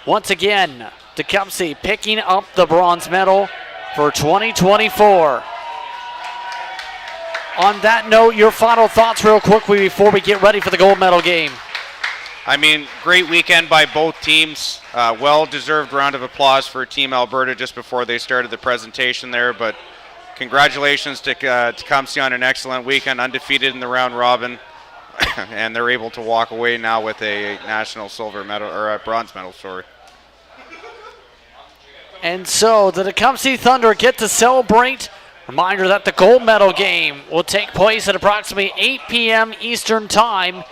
Once again, Tecumseh picking up the bronze medal for 2024. On that note, your final thoughts real quickly before we get ready for the gold medal game. I mean, great weekend by both teams. Well-deserved round of applause for Team Alberta just before they started the presentation there. But congratulations to Tecumseh on an excellent weekend, undefeated in the round robin, and they're able to walk away now with a national silver medal or a bronze medal. Sorry. And so the Tecumseh Thunder get to celebrate. Reminder that the gold medal game will take place at approximately 8 p.m. Eastern Time.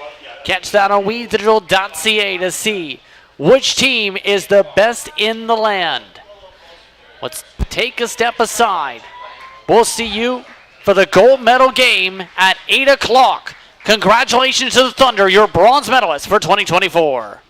Catch that on WeDigital.ca to see which team is the best in the land. Let's take a step aside. We'll see you for the gold medal game at 8 o'clock. Congratulations to the Thunder, your bronze medalists for 2024.